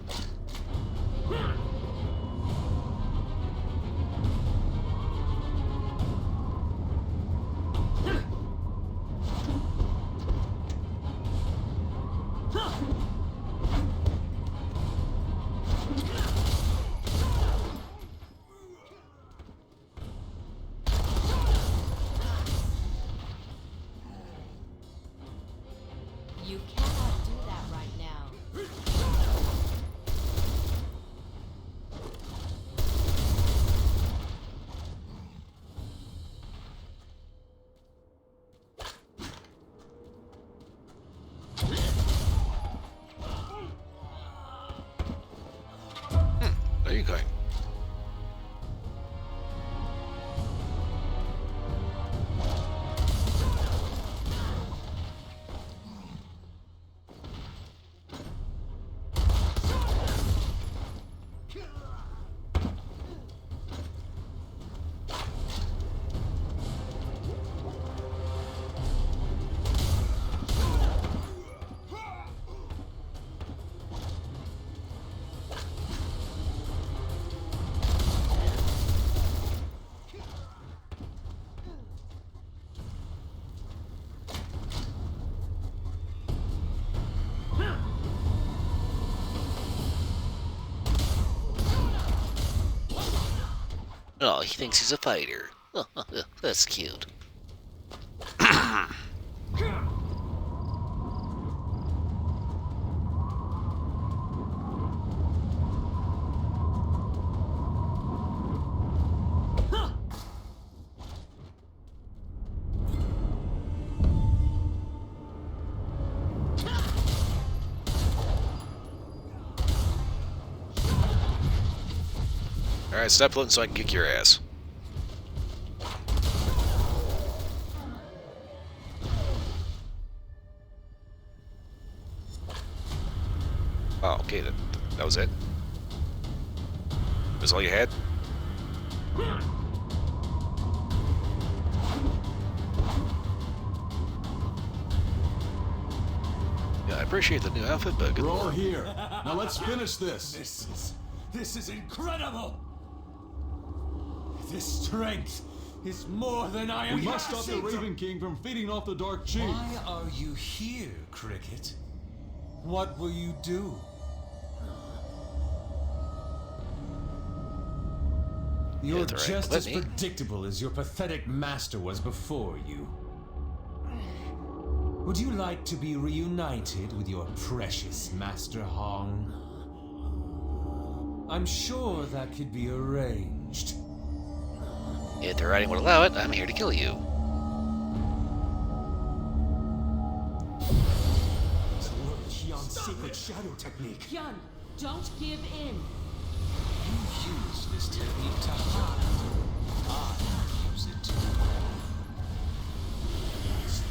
You cannot do that right now. There you go. Oh, he thinks he's a fighter. That's cute. Alright, stop floating so I can kick your ass. Oh, okay, that was it? That's all you had? Yeah, I appreciate the new outfit, but good We're all lord. here. Now let's finish this. This is incredible! This strength is more than I am. We must stop the Raven King from feeding off the Dark Chi. Why are you here, Cricket? What will you do? You're that's all right. just Let as me. predictable as your pathetic master was before you. Would you like to be reunited with your precious Master Hong? I'm sure that could be arranged. If the writing would allow it, I'm here to kill you. Qian's secret shadow technique. Hyun, don't give in. You use this technique to hide. I use it to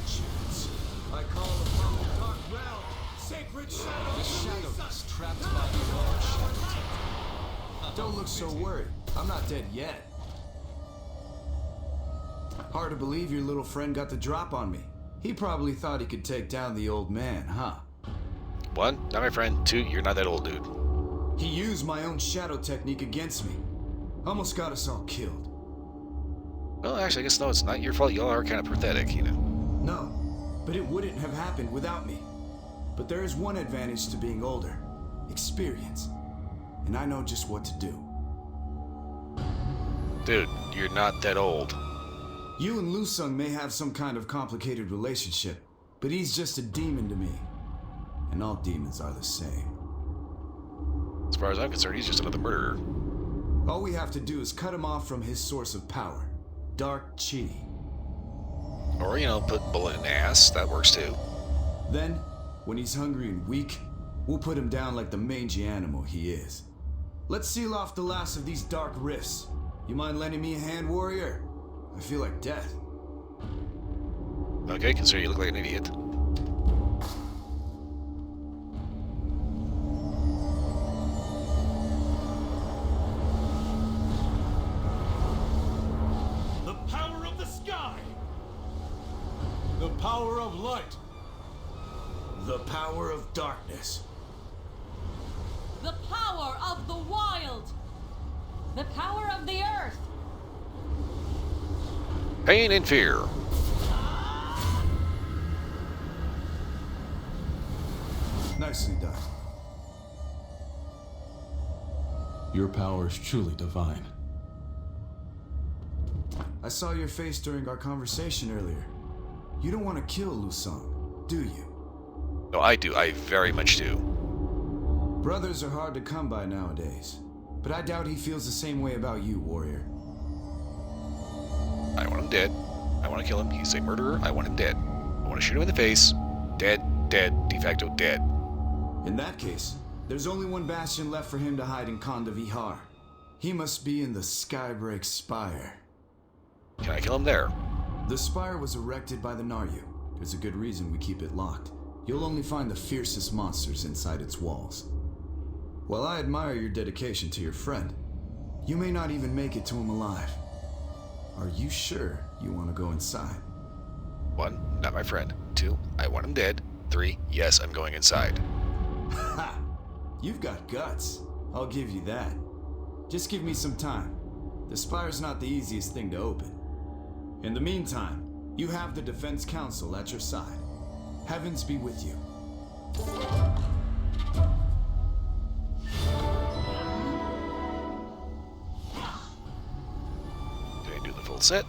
chance. I call upon the dark realm. Sacred shadow! The shadow is trapped by the large shadow technique. Don't look so worried. I'm not dead yet. Hard to believe your little friend got the drop on me. He probably thought he could take down the old man, huh? 1, not my friend. 2, you're not that old, dude. He used my own shadow technique against me. Almost got us all killed. Well, actually, I guess no, it's not your fault. Y'all are kind of pathetic, you know. No, but it wouldn't have happened without me. But there is one advantage to being older. Experience. And I know just what to do. Dude, you're not that old. You and Lu Sung may have some kind of complicated relationship, but he's just a demon to me. And all demons are the same. As far as I'm concerned, he's just another murderer. All we have to do is cut him off from his source of power. Dark Chi. Or, you know, put bullet in the ass. That works too. Then, when he's hungry and weak, we'll put him down like the mangy animal he is. Let's seal off the last of these dark rifts. You mind lending me a hand, warrior? I feel like death. Okay, consider you look like an idiot. The power of the sky! The power of light! The power of darkness. The power of the wild! The power of the earth. Pain and fear. Nicely done. Your power is truly divine. I saw your face during our conversation earlier. You don't want to kill Lu Sung, do you? No, I do. I very much do. Brothers are hard to come by nowadays, but I doubt he feels the same way about you, warrior. I want him dead. I want to kill him. He's a murderer. I want him dead. I want to shoot him in the face. Dead, dead, de facto dead. In that case, there's only one bastion left for him to hide in Konda Vihar. He must be in the Skybreak Spire. Can I kill him there? The spire was erected by the Naryu. There's a good reason we keep it locked. You'll only find the fiercest monsters inside its walls. While I admire your dedication to your friend, you may not even make it to him alive. Are you sure you want to go inside? 1, not my friend. 2, I want him dead. 3, yes, I'm going inside. Ha! You've got guts. I'll give you that. Just give me some time. The spire's not the easiest thing to open. In the meantime, you have the Defense Council at your side. Heavens be with you. Do I do the full set?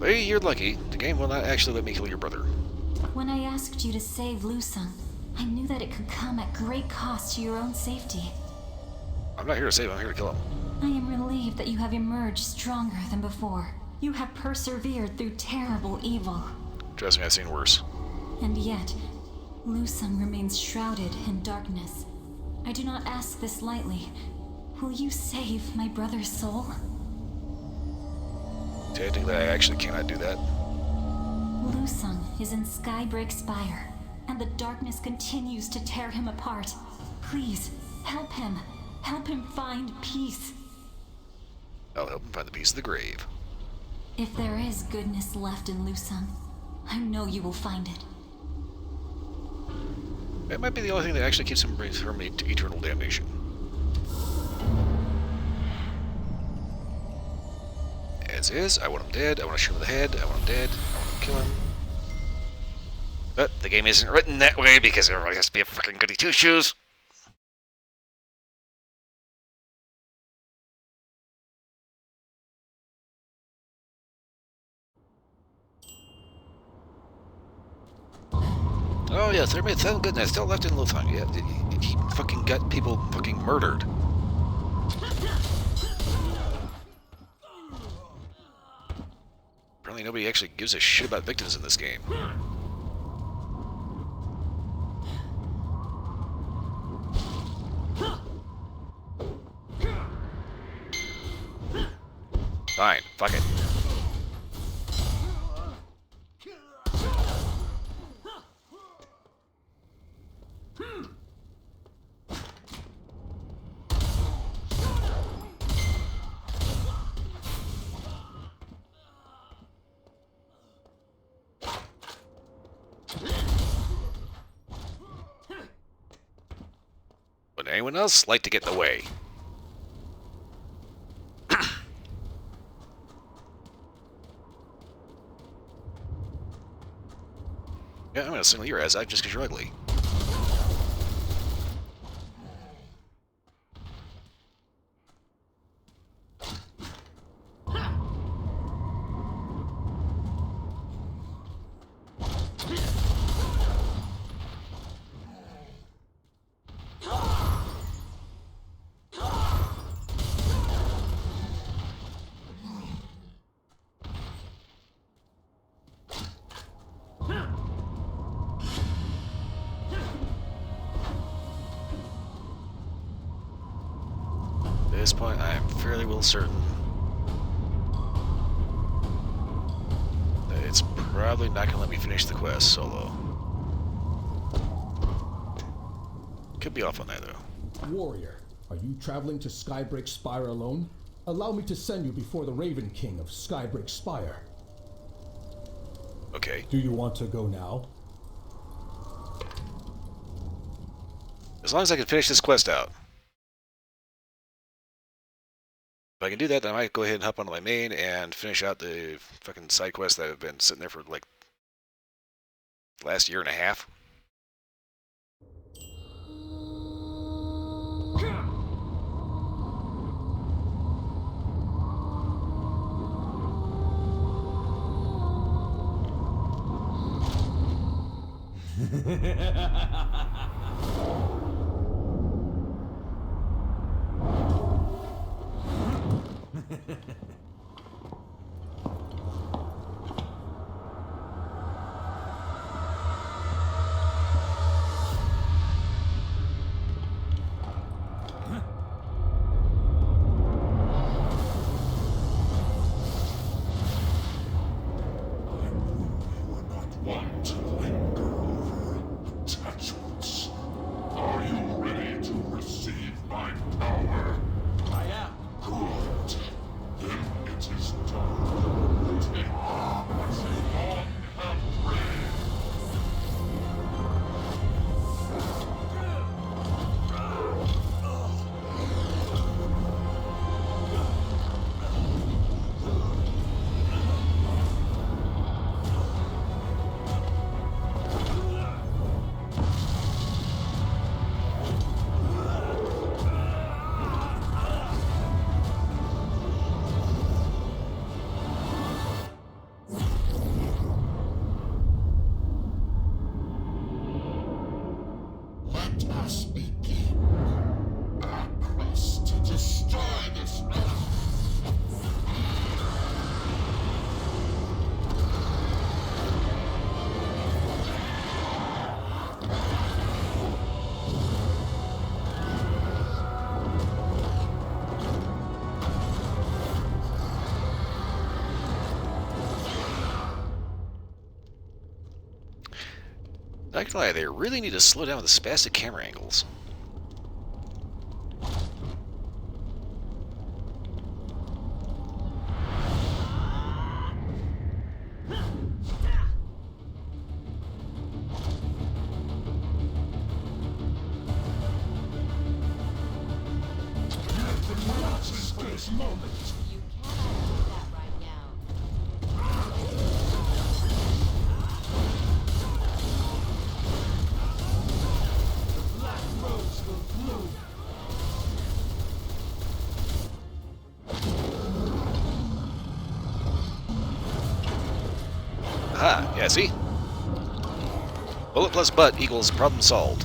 Hey, you're lucky. The game will not actually let me kill your brother. When I asked you to save Lu Sung, I knew that it could come at great cost to your own safety. I'm not here to save him, I'm here to kill him. I am relieved that you have emerged stronger than before. You have persevered through terrible evil. Trust me, I've seen worse. And yet, Lusung remains shrouded in darkness. I do not ask this lightly. Will you save my brother's soul? Technically, I actually cannot do that. Lusung is in Skybreak Spire, and the darkness continues to tear him apart. Please, help him. Help him find peace. I'll help him find the piece of the grave. If there is goodness left in Lusung, I know you will find it. That might be the only thing that actually keeps him from eternal damnation. As is, I want him dead, I want to shoot him in the head, I want him dead, I want to kill him. But the game isn't written that way because everybody has to be a fucking goody two-shoes. Oh yes, there may thank goodness still left in Lusung. Yeah, he fucking got people fucking murdered. Apparently nobody actually gives a shit about victims in this game. Fine, fuck it. Would anyone else like to get in the way? Yeah, I'm gonna single your ass out just because you're ugly. At this point, I am fairly well certain that it's probably not going to let me finish the quest solo. Could be off on that, though. Warrior, are you traveling to Skybreak Spire alone? Allow me to send you before the Raven King of Skybreak Spire. Okay. Do you want to go now? As long as I can finish this quest out. If I can do that, then I might go ahead and hop onto my main and finish out the fucking side quests that have been sitting there for like the last year and a half. Want to linger over attachments? Are you ready to receive my power? I am. Good. Then Not gonna lie, they really need to slow down with the spastic camera angles. This moment. You cannot do that right now. The black rose will bloom. Aha, yeah, see? Bullet plus butt equals problem solved.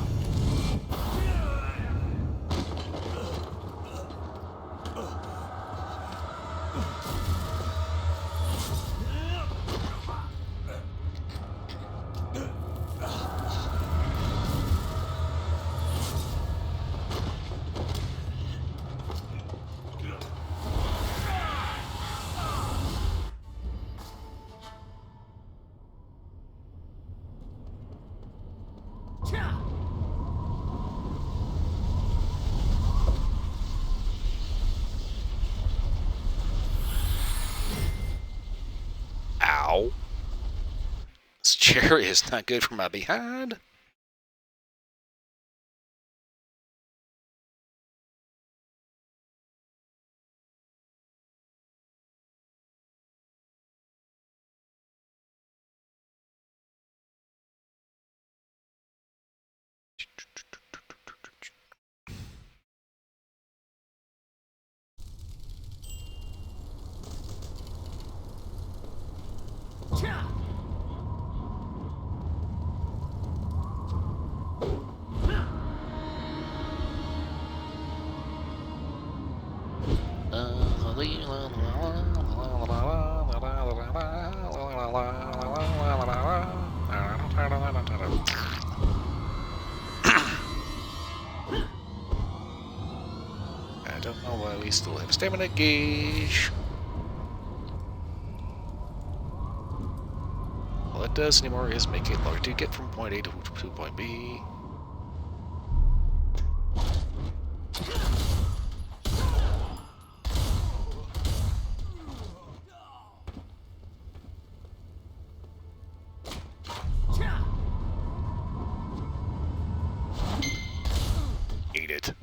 Ow. This chair is not good for my behind. I don't know why we still have stamina gauge. All it does anymore is make it longer to get from point A to point B. Eat it.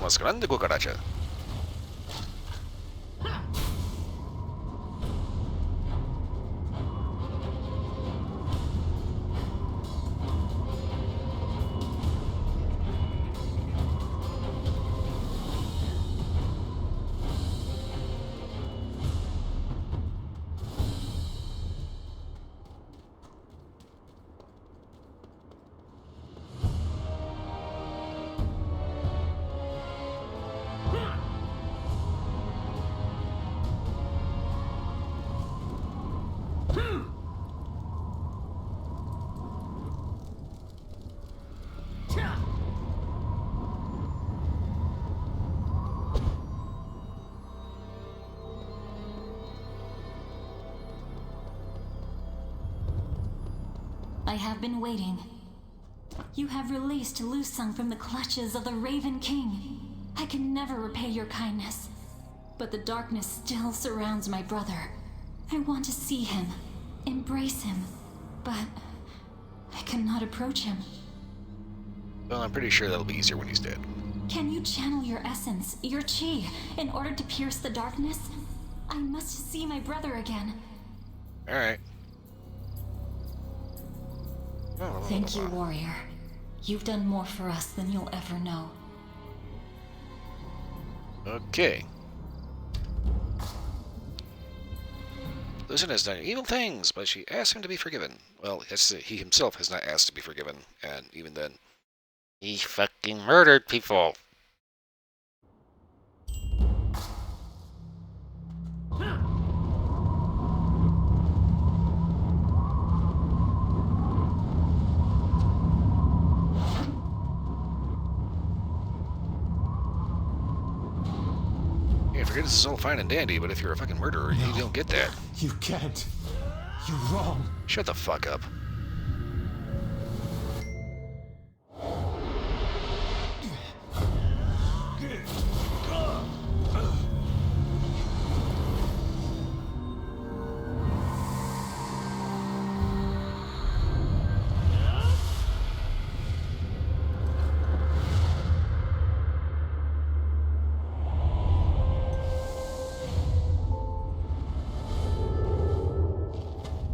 Más grande cucaracha. I have been waiting. You have released Lu Sung from the clutches of the Raven King. I can never repay your kindness, but the darkness still surrounds my brother. I want to see him, embrace him, but I cannot approach him. Well, I'm pretty sure that'll be easier when he's dead. Can you channel your essence, your chi, in order to pierce the darkness? I must see my brother again. Alright. Thank you, warrior. You've done more for us than you'll ever know. Okay. Lucen has done evil things, but she asked him to be forgiven. Well, he himself has not asked to be forgiven, and even then, he fucking murdered people. Yeah, forgiveness is all fine and dandy, but if you're a fucking murderer, you don't get that. You can't. You're wrong. Shut the fuck up.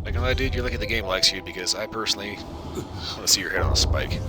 Not gonna lie, dude, you're lucky the game likes you, because I personally want to see your head on a spike.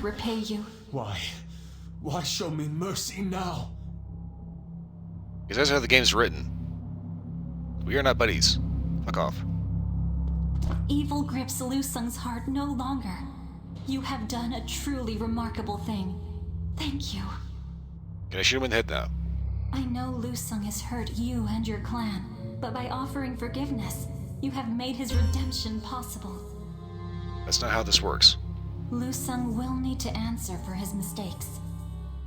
Repay you. Why? Why show me mercy now? Because that's how the game's written. We are not buddies. Fuck off. Evil grips Lu Sung's heart no longer. You have done a truly remarkable thing. Thank you. Can I shoot him in the head now? I know Lu Sung has hurt you and your clan, but by offering forgiveness, you have made his redemption possible. That's not how this works. Lu Sung will need to answer for his mistakes.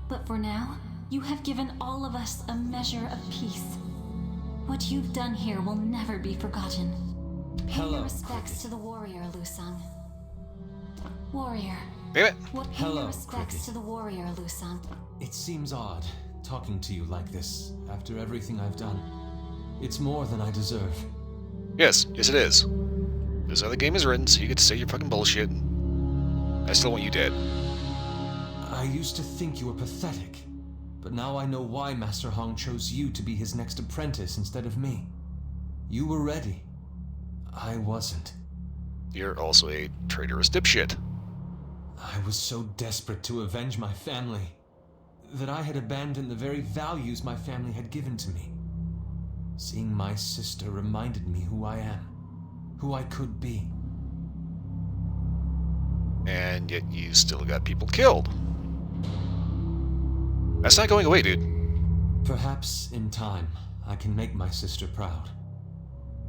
But for now, you have given all of us a measure of peace. What you've done here will never be forgotten. Pay your respects to the warrior, Lu Sung. Warrior. Damn it. Pay your respects to the warrior, Lu Sung. It seems odd, talking to you like this, after everything I've done. It's more than I deserve. Yes it is. This is how the game is written, so you get to say your fucking bullshit. I still want you dead. I used to think you were pathetic, but now I know why Master Hong chose you to be his next apprentice instead of me. You were ready. I wasn't. You're also a traitorous dipshit. I was so desperate to avenge my family that I had abandoned the very values my family had given to me. Seeing my sister reminded me who I am, who I could be. And yet you still got people killed. That's not going away, dude. Perhaps in time, I can make my sister proud.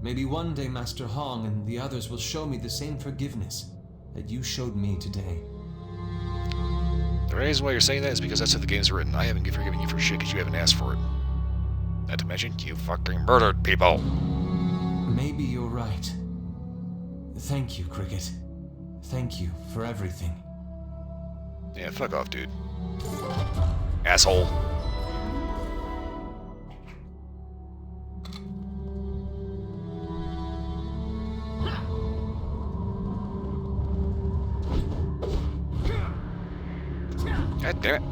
Maybe one day Master Hong and the others will show me the same forgiveness that you showed me today. The reason why you're saying that is because that's how the game's written. I haven't forgiven you for shit because you haven't asked for it. Not to mention, you fucking murdered people. Maybe you're right. Thank you, Cricket. Thank you for everything. Yeah, fuck off, dude. Asshole. God damn it.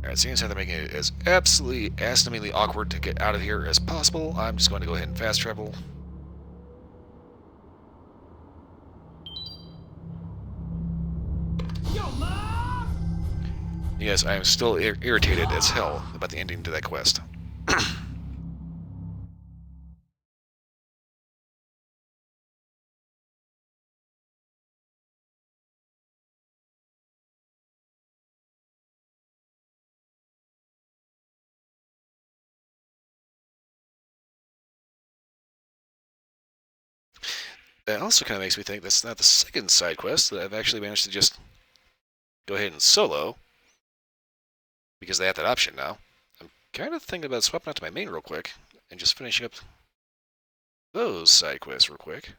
Alright, seeing as how they're making it as absolutely astoundingly awkward to get out of here as possible, I'm just going to go ahead and fast travel. Yes, I am still irritated as hell about the ending to that quest. That also kind of makes me think that's not the second side quest that I've actually managed to just go ahead and solo, because they have that option now. I'm kind of thinking about swapping out to my main real quick and just finishing up those side quests real quick.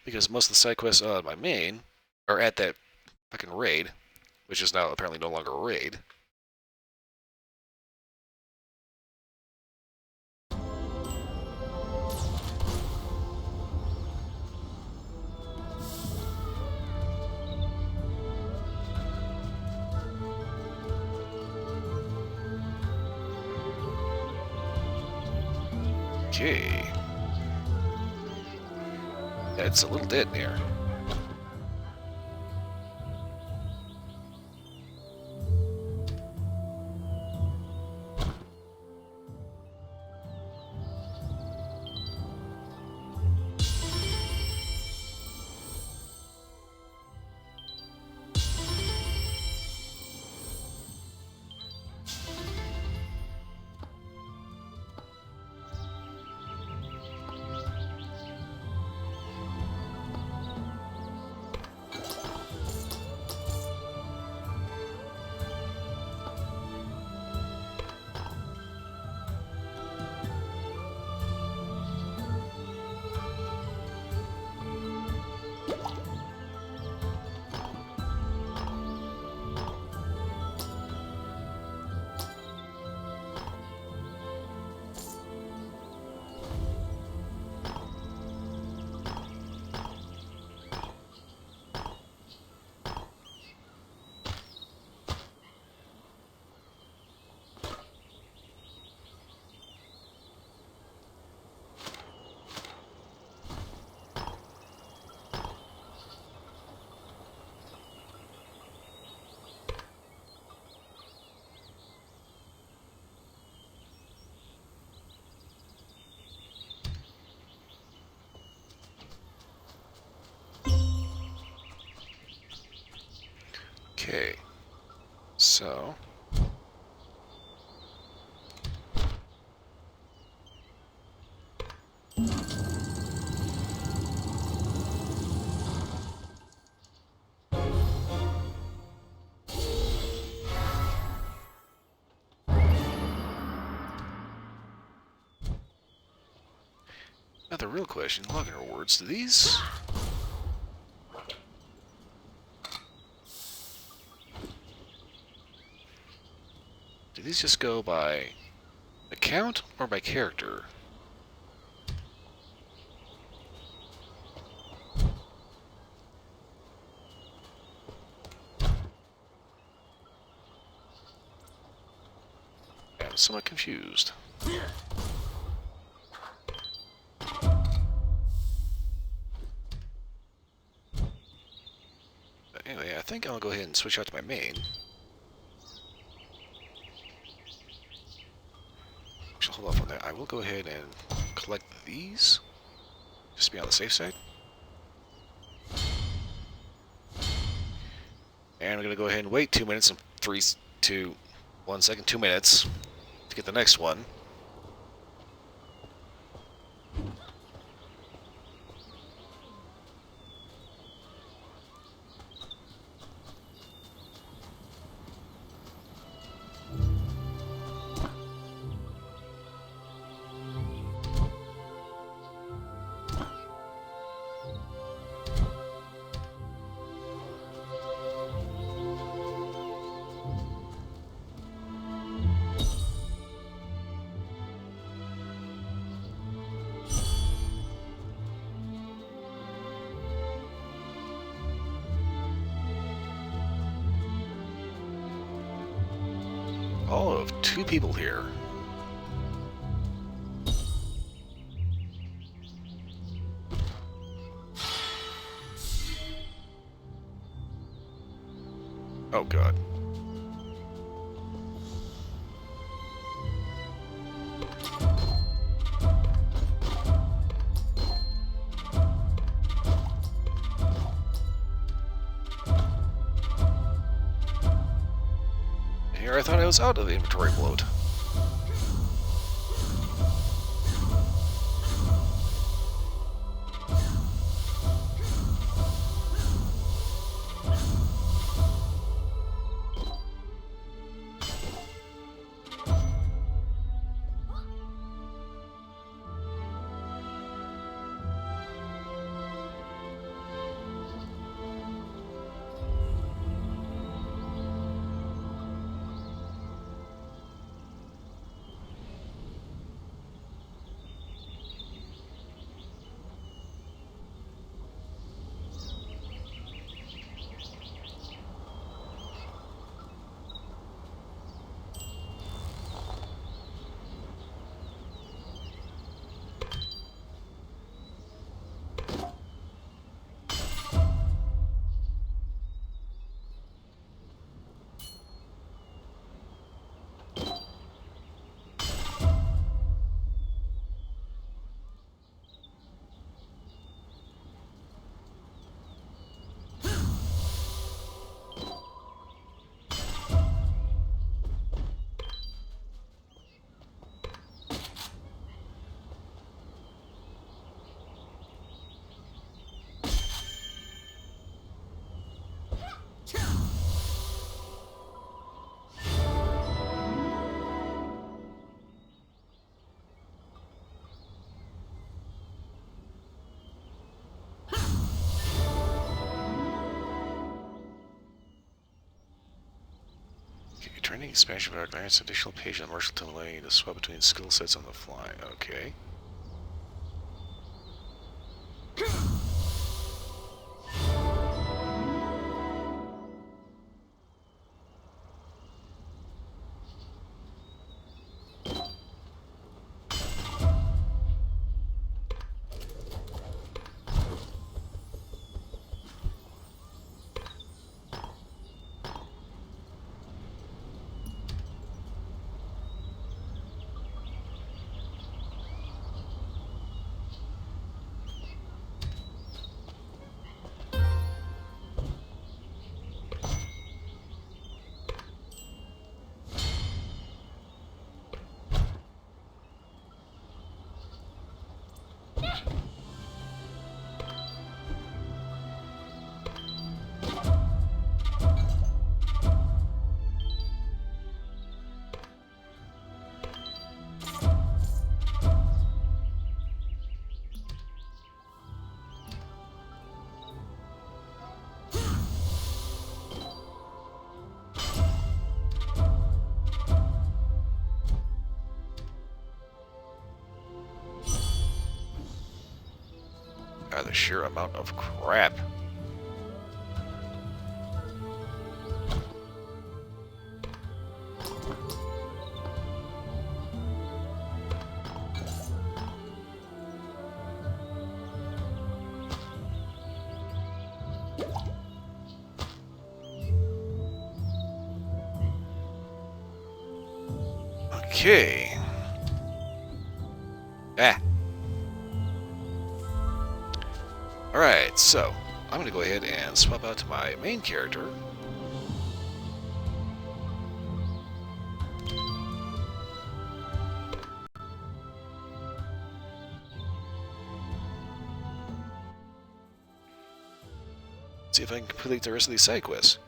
Because most of the side quests on my main are at that fucking raid, which is now apparently no longer a raid. Okay. Yeah, it's a little dead in here. Okay, so now the real question, login rewards, do these just go by account or by character? I'm somewhat confused. But anyway, I think I'll go ahead and switch out to my main. Actually, hold off on that. I will go ahead and collect these, just to be on the safe side. And I'm going to go ahead and wait 2 minutes and 3, 2, 1 second, 2 minutes to get the next one. all of 2 people here. Oh god. Here I thought I was out of the inventory bloat. Training expansion for our grants additional patient martial to allowing you to swap between skill sets on the fly. Okay. The sheer amount of crap. Okay. Alright, so I'm going to go ahead and swap out to my main character. See if I can complete the rest of these side quests.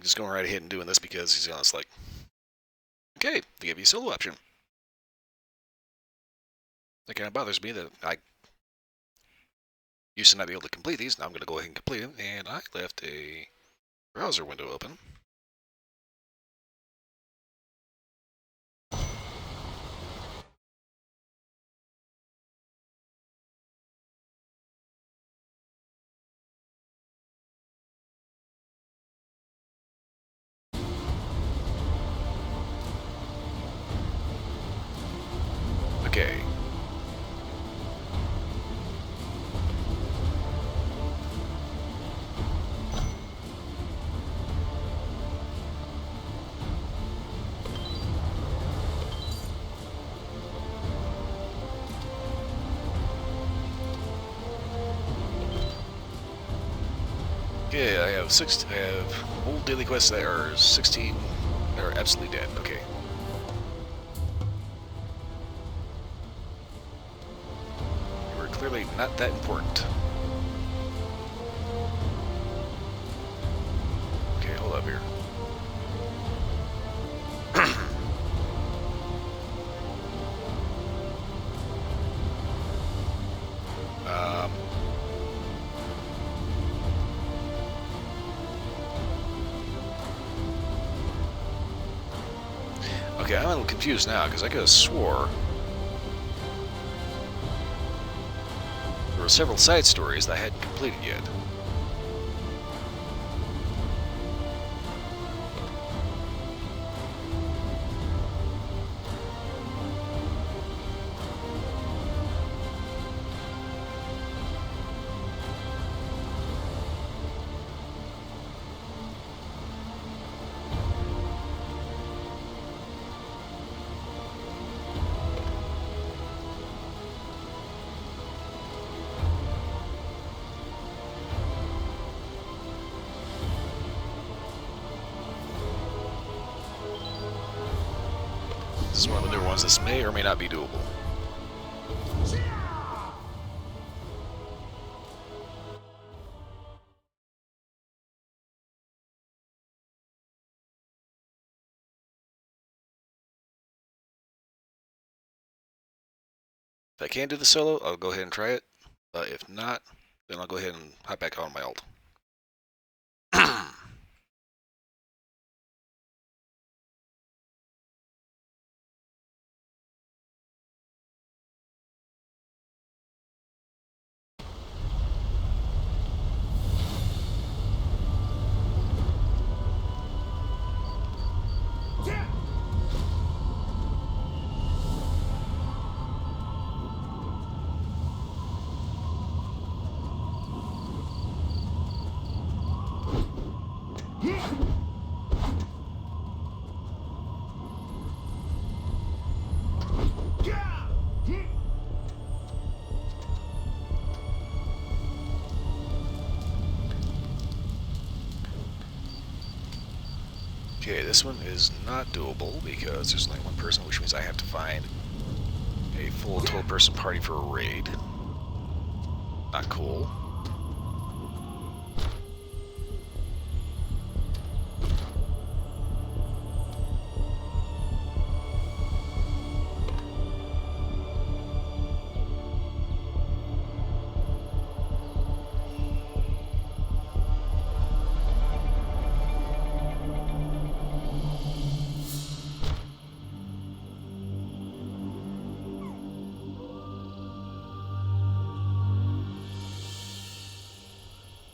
just going right ahead and doing this because he's honest, like, okay, they give you a solo option. That kind of bothers me that I used to not be able to complete these. Now I'm going to go ahead and complete them, and I left a browser window open. Okay. Okay, I have old daily quests that are 16 that are absolutely dead. Okay. We're clearly not that important. Okay, hold up here. Okay, I'm a little confused now because I could have swore there were several side stories that I hadn't completed yet. This is one of the newer ones. This may or may not be doable. If I can do the solo, I'll go ahead and try it. If not, then I'll go ahead and hop back on my alt. Okay, this one is not doable because there's only one person, which means I have to find a full 12-person party for a raid. Not cool.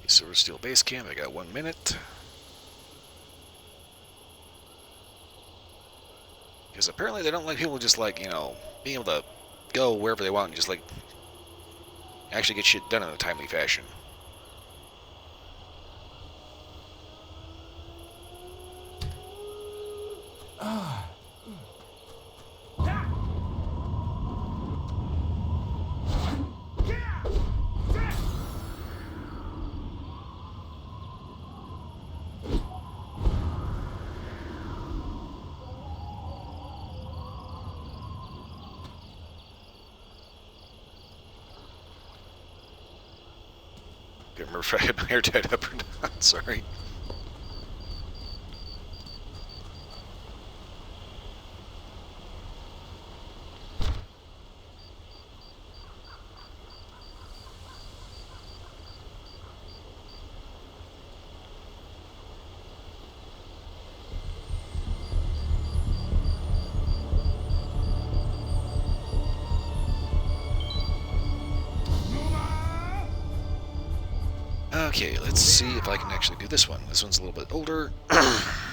Silver Steel Base Camp, I got 1 minute. Because apparently they don't like people just like, you know, being able to go wherever they want and just like actually get shit done in a timely fashion. Can't remember if I had my hair tied up or not, sorry. Okay, let's see if I can actually do this one. This one's a little bit older. I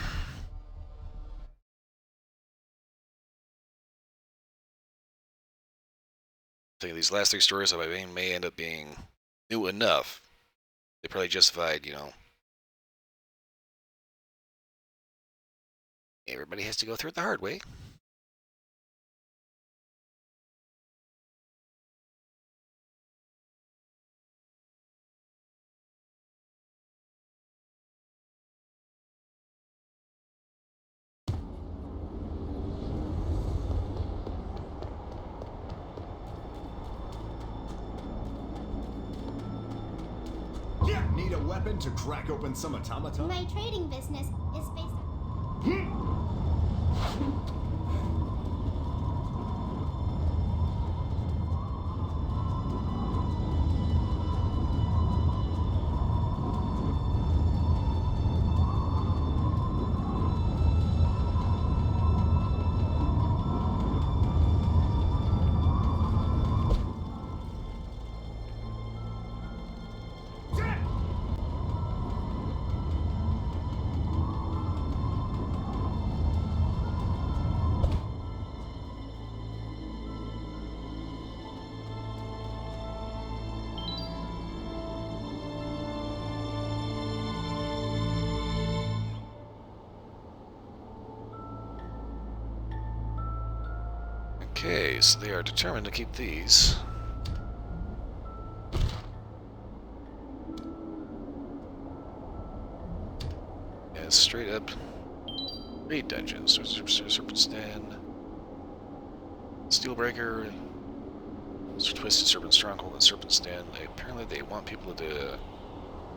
think these last 3 stories of Irene may end up being new enough. They probably justified, you know. Everybody has to go through it the hard way. Need a weapon to crack open some automaton? My trading business is based Okay, so they are determined to keep these. Yeah, straight up raid dungeons. Serpent Stand, Steelbreaker, Twisted Serpent Stronghold, and Serpent Stand. Apparently they want people to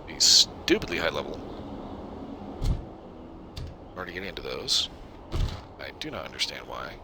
be stupidly high level in order to get into those. I do not understand why.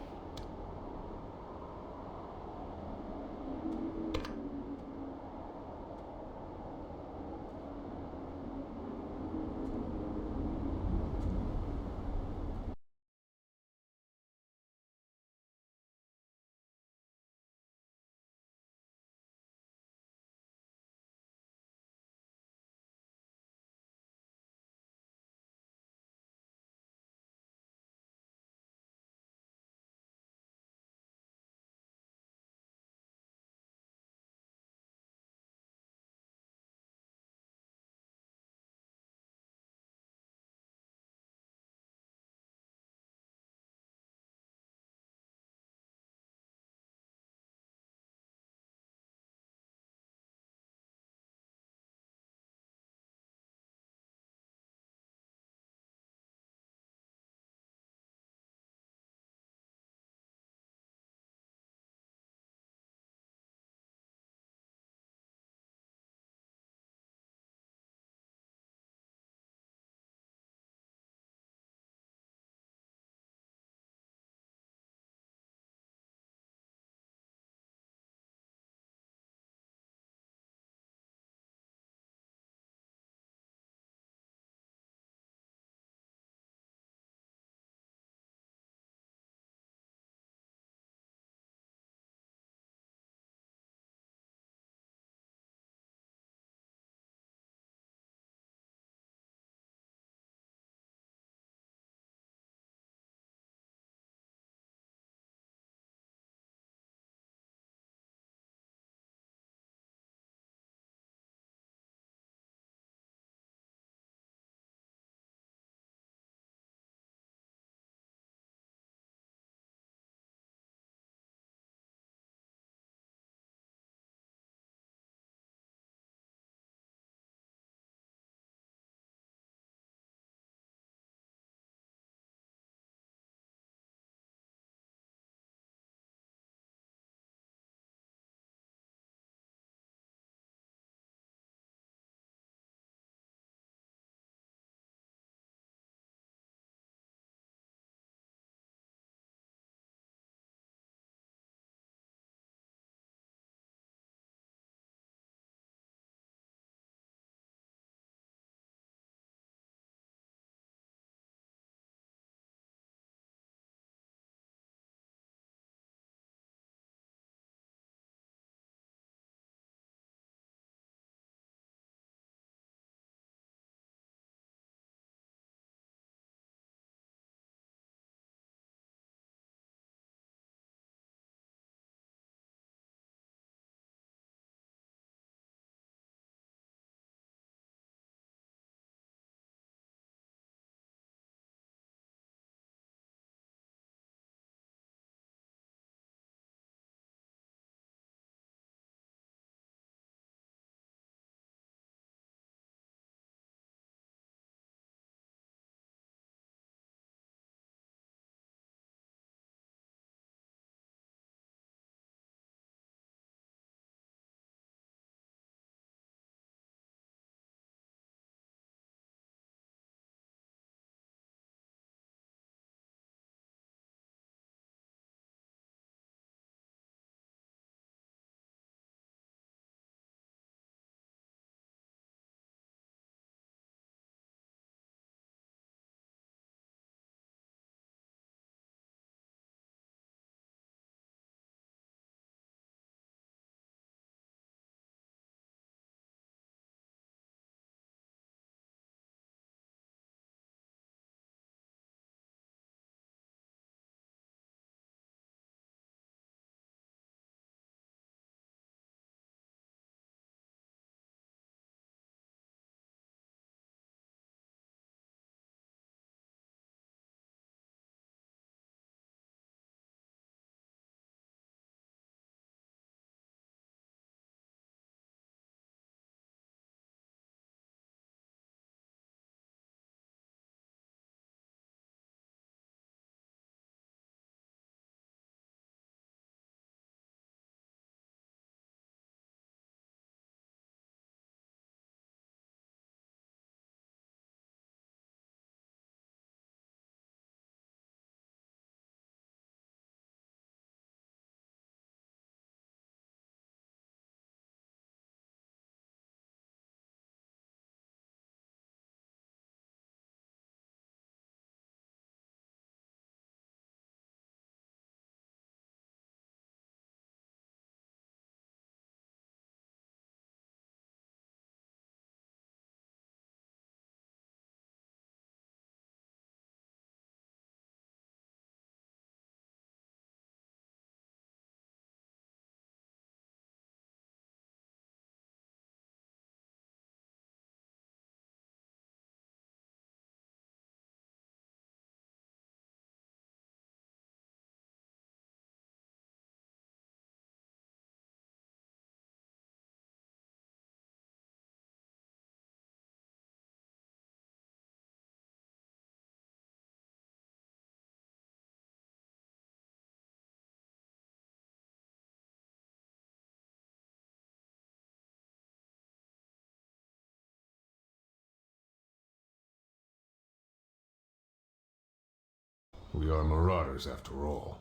We are marauders after all.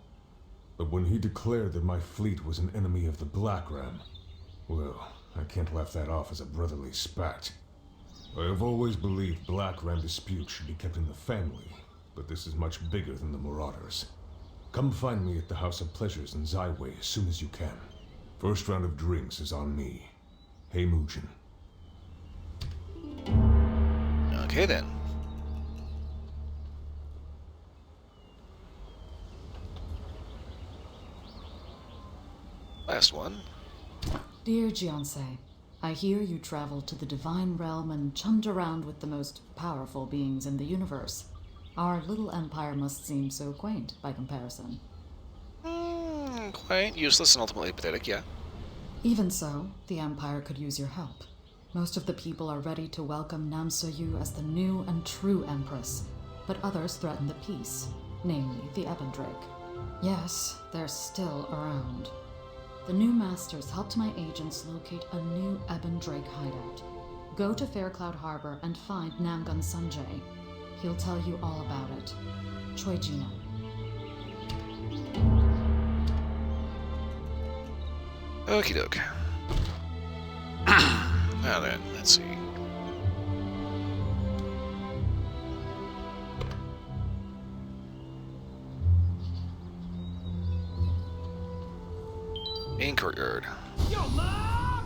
But when he declared that my fleet was an enemy of the Black Ram, well, I can't laugh that off as a brotherly spat. I have always believed Black Ram disputes should be kept in the family, but this is much bigger than the marauders. Come find me at the House of Pleasures in Zyway as soon as you can. First round of drinks is on me. Hey, Mugen. Okay then. Last one. Dear Jiansei, I hear you traveled to the Divine Realm and chummed around with the most powerful beings in the universe. Our little empire must seem so quaint by comparison. Quite useless and ultimately pathetic, yeah. Even so, the empire could use your help. Most of the people are ready to welcome Namsoyu as the new and true empress, but others threaten the peace, namely the Ebendrake. Yes, they're still around. The new masters helped my agents locate a new Ebendrake hideout. Go to Faircloud Harbor and find Namgun Sanjay. He'll tell you all about it. Choijina. Okie doke. Now then, let's see. Main courtyard. Yo, love!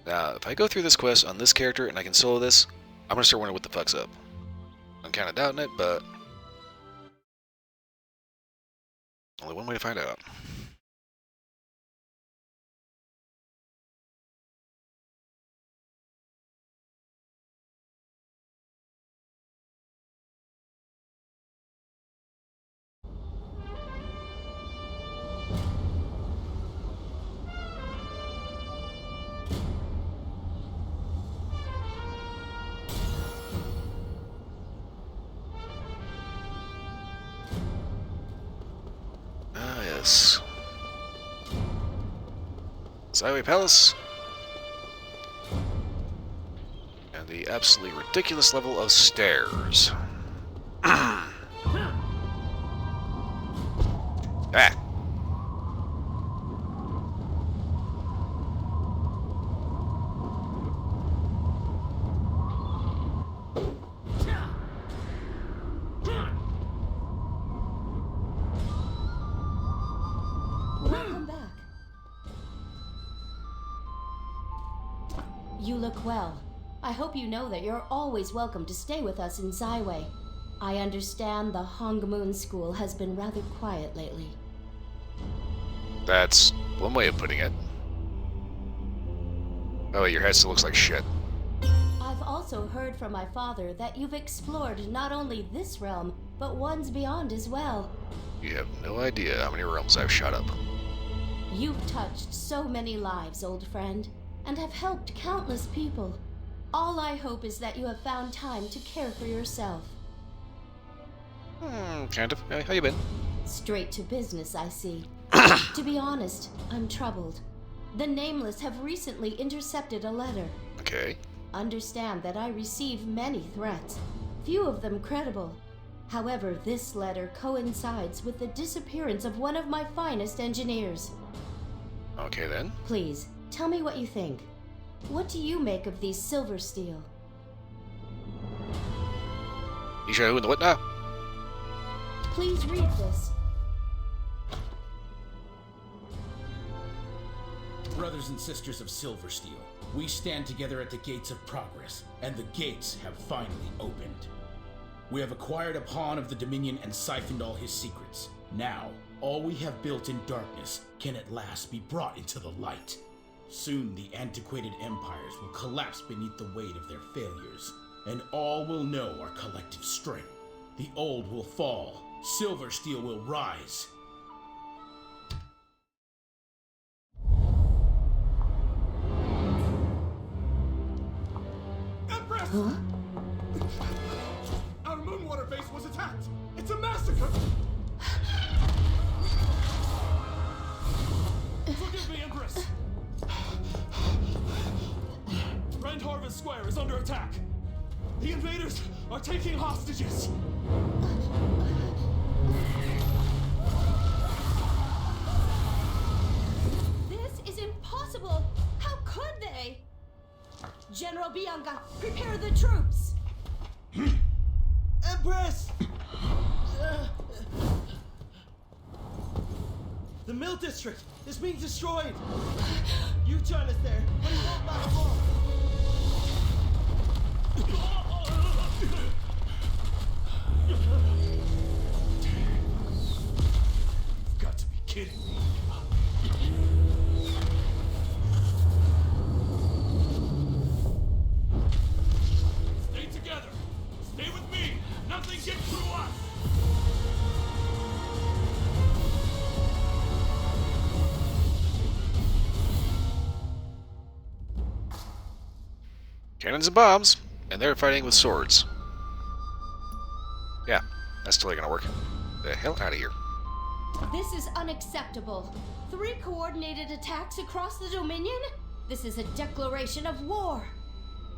Now, if I go through this quest on this character and I can solo this, I'm gonna start wondering what the fuck's up. I'm kinda doubting it, but only one way to find out. Ah, yes. Zyway Palace. And the absolutely ridiculous level of stairs. Ah. Welcome back. You look well. I hope you know that you're always welcome to stay with us in Zyway. I understand the Hongmoon School has been rather quiet lately. That's one way of putting it. Oh, your head still looks like shit. I've also heard from my father that you've explored not only this realm, but ones beyond as well. You have no idea how many realms I've shot up. You've touched so many lives, old friend, and have helped countless people. All I hope is that you have found time to care for yourself. Kind of. How you been? Straight to business, I see. To be honest, I'm troubled. The Nameless have recently intercepted a letter. Okay. Understand that I receive many threats, few of them credible. However, this letter coincides with the disappearance of one of my finest engineers. Okay then. Please, tell me what you think. What do you make of these silver steel? You sure who in the what now? Please read this. Brothers and sisters of Silver Steel, we stand together at the gates of progress, and the gates have finally opened. We have acquired a pawn of the Dominion and siphoned all his secrets. Now, all we have built in darkness can at last be brought into the light. Soon the antiquated empires will collapse beneath the weight of their failures, and all will know our collective strength. The old will fall, Silver Steel will rise. Empress! Huh? Our Moonwater base was attacked! It's a massacre! Forgive me, Empress! Reinhardt service square is under attack. The invaders are taking hostages. This is impossible! How could they? General Bianca, prepare the troops! Empress! The mill district is being destroyed! Yu-chan is there, but he won't last long! You've got to be kidding me. Stay together! Stay with me! Nothing gets through us! Cannons and bombs, and they're fighting with swords. Yeah, that's totally gonna work. The hell out of here. This is unacceptable. 3 coordinated attacks across the Dominion? This is a declaration of war.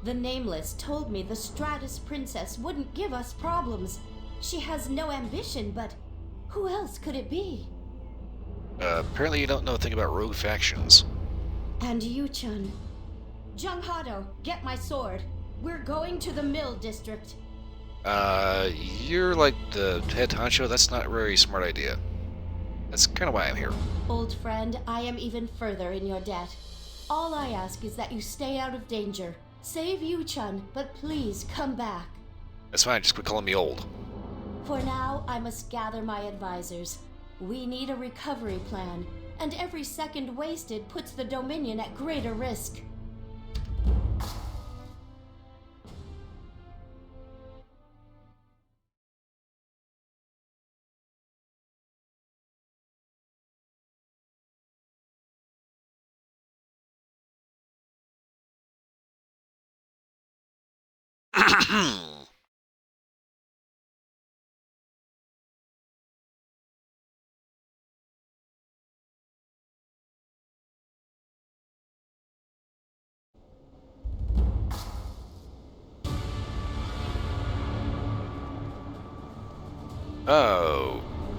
The Nameless told me the Stratus Princess wouldn't give us problems. She has no ambition, but who else could it be? Apparently you don't know a thing about rogue factions. And Yu-chan. Jung Hado, get my sword. We're going to the mill district. You're like the head honcho? That's not a very smart idea. That's kind of why I'm here. Old friend, I am even further in your debt. All I ask is that you stay out of danger. Save Yu-chan, but please come back. That's fine, just quit calling me old. For now, I must gather my advisors. We need a recovery plan, and every second wasted puts the Dominion at greater risk.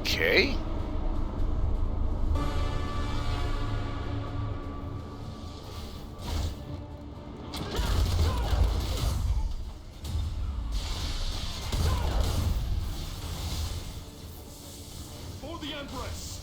Okay. For the Empress!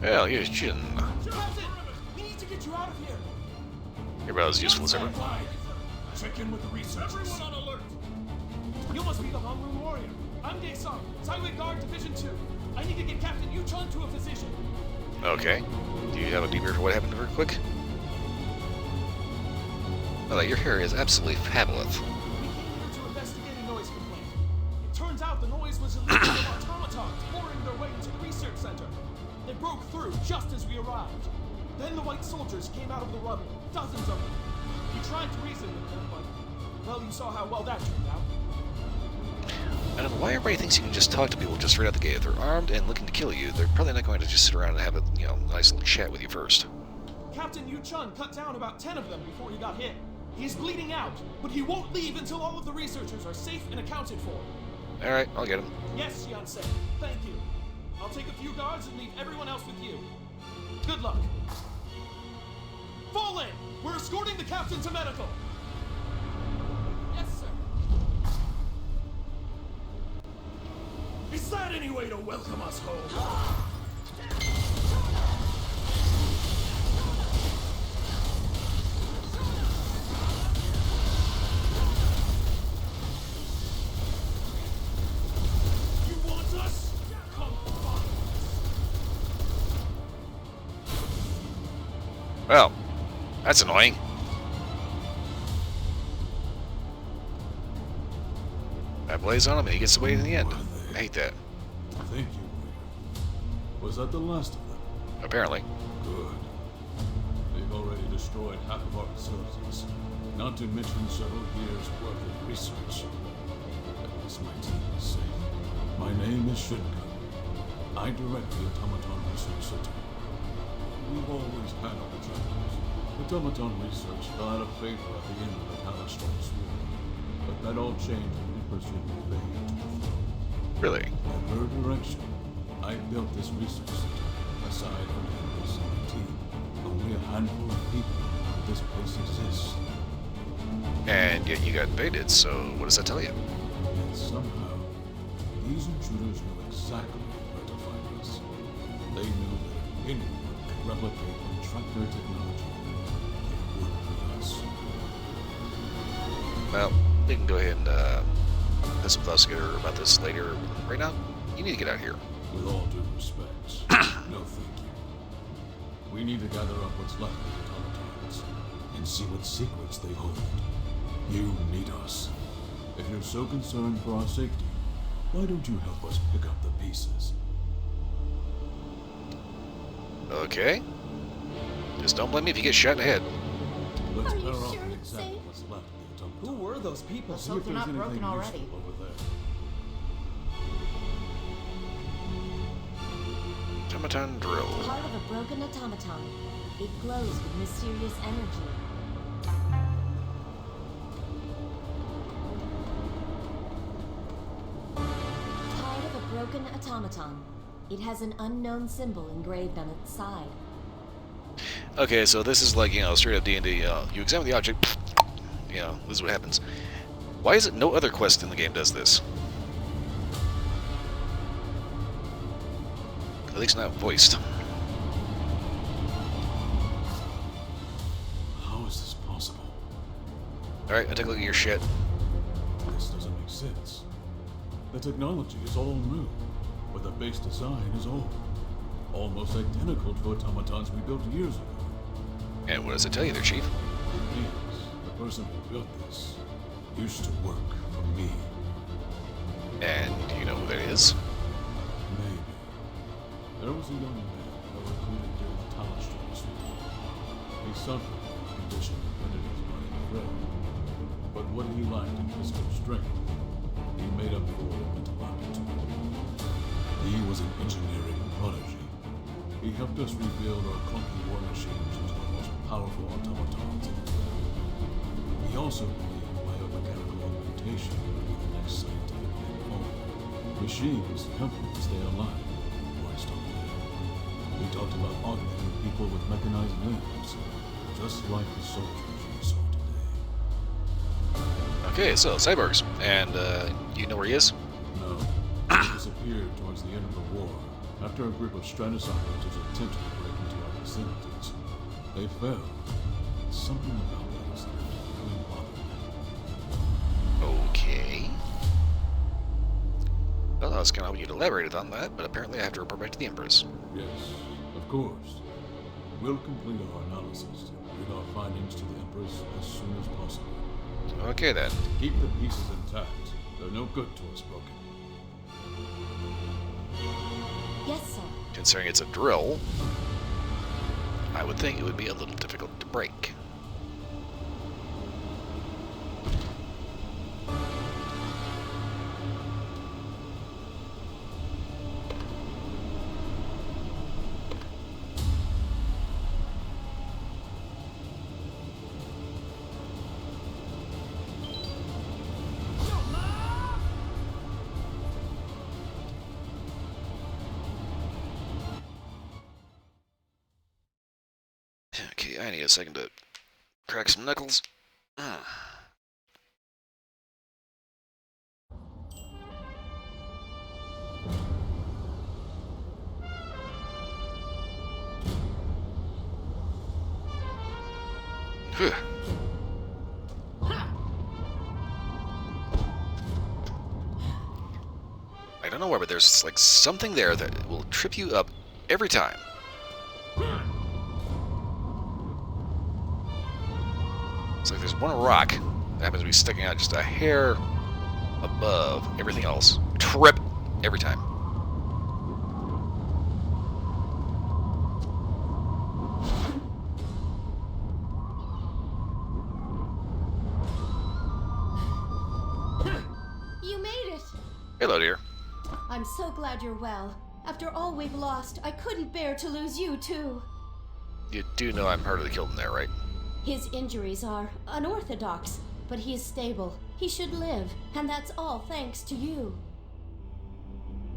Well, here's Jin. Captain! We need to get you out of here! You're about as useful as ever. Check in with the researchers. Everyone on alert! You must be the Hongun warrior. I'm Dae-sung, Highway Guard Division 2. I need to get Captain Yu-chan to a physician. Okay. Do you have a debrief for what happened real quick? Oh, your hair is absolutely fabulous. We came here to investigate a noise complaint. It turns out the noise was a legion of automatons pouring their way into the research center. They broke through just as we arrived. Then the white soldiers came out of the rubble, dozens of them. We tried to reason with them, but, well, you saw how well that turned out. I don't know why everybody thinks you can just talk to people just right out the gate. If they're armed and looking to kill you, they're probably not going to just sit around and have a, nice little chat with you first. Captain Yu-chan cut down about 10 of them before he got hit. He's bleeding out, but he won't leave until all of the researchers are safe and accounted for. Alright, I'll get him. Yes, Yansei. Thank you. I'll take a few guards and leave everyone else with you. Good luck. Fall in! We're escorting the captain to medical! Yes, sir. Is that any way to welcome us home? Well, that's annoying. I blaze on him and he gets away in the end. I hate that. Thank you, William. Was that the last of them? Apparently. Good. They've already destroyed half of our facilities, not to mention several years' worth of research. At least my team is safe. My name is Shinka. I direct the Automaton Research Center. We've always had our challenges. Automaton research fell out of favor at the end of the Talastron's war, but that all changed when Empress invaded to the throne. Really? At her direction, I built this research center. Aside from the Empress and my team, only a handful of people know this place exists. And yet you got invaded, so what does that tell you? And somehow, these intruders knew exactly where to find us. They knew that if anyone could replicate and track their technology, it would be us. Well, we can go ahead and put some thoughts together about this later. Right now, you need to get out of here. With all due respect, no thank you. We need to gather up what's left of the automatons and see what secrets they hold. You need us. If you're so concerned for our safety, why don't you help us pick up the pieces? Okay. Just don't blame me if you get shot in the head. Let's Are you pair off sure and it's examine safe? what's left of the automaton. Who were those people? See if they're there's not broken anything already. useful over there. Automaton drill. Part of a broken automaton. It glows with mysterious energy. Part of a broken automaton. It has an unknown symbol engraved on its side. Okay, so this is like, straight up D&D. You examine the object, this is what happens. Why is it no other quest in the game does this? At least not voiced. How is this possible? Alright, I take a look at your shit. This doesn't make sense. The technology is all new, but the base design is old. Almost identical to automatons we built years ago. And what does it tell you there, Chief? It means the person who built this used to work for me. And do you know who that is? Maybe. There was a young man I recruited during the Talastron's war. He suffered from a condition that rendered his body frail. But what he lacked in physical strength, he made up for in mental aptitude. He was an engineering prodigy. He helped us rebuild our clunky war machines into the most powerful automatons in the world. He also believed biomechanical augmentation would be the next scientific leap forward. Machines help him stay alive or stop living. We talked about augmenting people with mechanized limbs, just like the soldiers we saw today. Okay, so cyborgs. And you know where he is? No. He disappeared towards the end of the war, after a group of Stratus operatives attempted to break into our facilities. They failed. Something about that is really bothered me. Okay. Well, I was kind of hoping you'd elaborate on that, but apparently I have to report back to the Empress. Yes, of course. We'll complete our analysis and bring our findings to the Empress as soon as possible. Okay, then. Keep the pieces intact. They're no good to us broken. Yes, sir. Considering it's a drill, I would think it would be a little difficult to break. Okay, I need a second to crack some knuckles. Phew. I don't know why, but there's like something there that will trip you up every time. It's like there's one rock that happens to be sticking out just a hair above everything else. Trip every time. You made it! Hello, dear. I'm so glad you're well. After all we've lost, I couldn't bear to lose you, too. You do know I'm harder to kill than that, right? His injuries are unorthodox, but he is stable. He should live, and that's all thanks to you.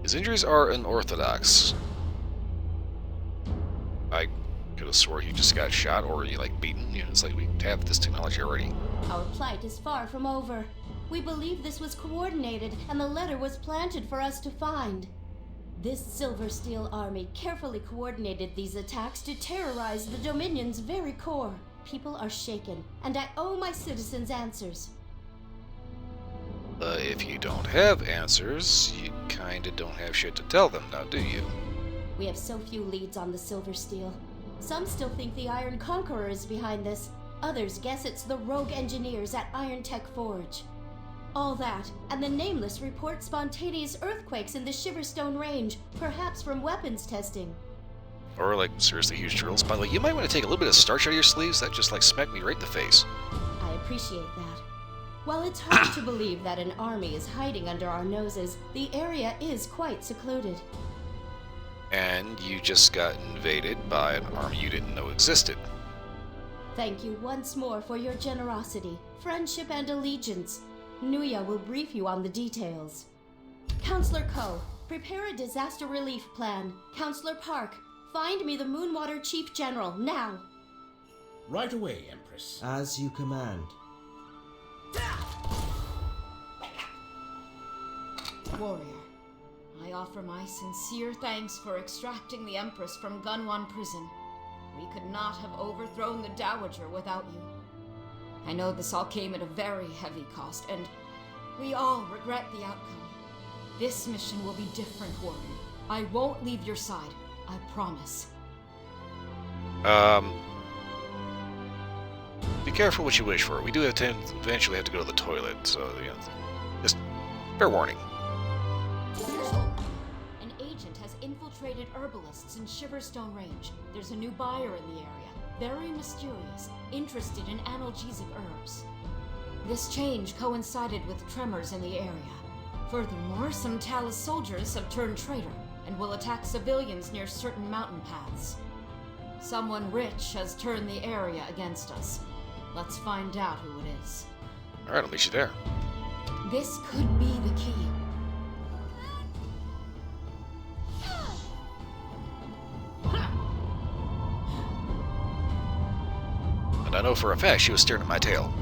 His injuries are unorthodox. I could have swore he just got shot or he like beaten. You know, it's like we have this technology already. Our plight is far from over. We believe this was coordinated, and the letter was planted for us to find. This Silver Steel army carefully coordinated these attacks to terrorize the Dominion's very core. People are shaken, and I owe my citizens answers. If you don't have answers, you kinda don't have shit to tell them, now do you? We have so few leads on the Silver Steel. Some still think the Iron Conqueror is behind this. Others guess it's the rogue engineers at Iron Tech Forge. All that, and the Nameless report spontaneous earthquakes in the Shiverstone Range, perhaps from weapons testing. Or like seriously huge drills. By the way, you might want to take a little bit of starch out of your sleeves. That just like smacked me right in the face. I appreciate that. While it's hard to believe that an army is hiding under our noses, the area is quite secluded. And you just got invaded by an army you didn't know existed. Thank you once more for your generosity, friendship, and allegiance. Nuya will brief you on the details. Counselor Ko, prepare a disaster relief plan. Counselor Park, find me the Moonwater Chief General, now! Right away, Empress. As you command. Warrior, I offer my sincere thanks for extracting the Empress from Gunwan prison. We could not have overthrown the Dowager without you. I know this all came at a very heavy cost, and we all regret the outcome. This mission will be different, Warrior. I won't leave your side, I promise. Be careful what you wish for. We do have to eventually have to go to the toilet, so, you know, just fair warning. An agent has infiltrated herbalists in Shiverstone Range. There's a new buyer in the area, very mysterious, interested in analgesic herbs. This change coincided with tremors in the area. Furthermore, some Talus soldiers have turned traitor and will attack civilians near certain mountain paths. Someone rich has turned the area against us. Let's find out who it is. Alright, I'll meet you there. This could be the key. And I know for a fact she was staring at my tail.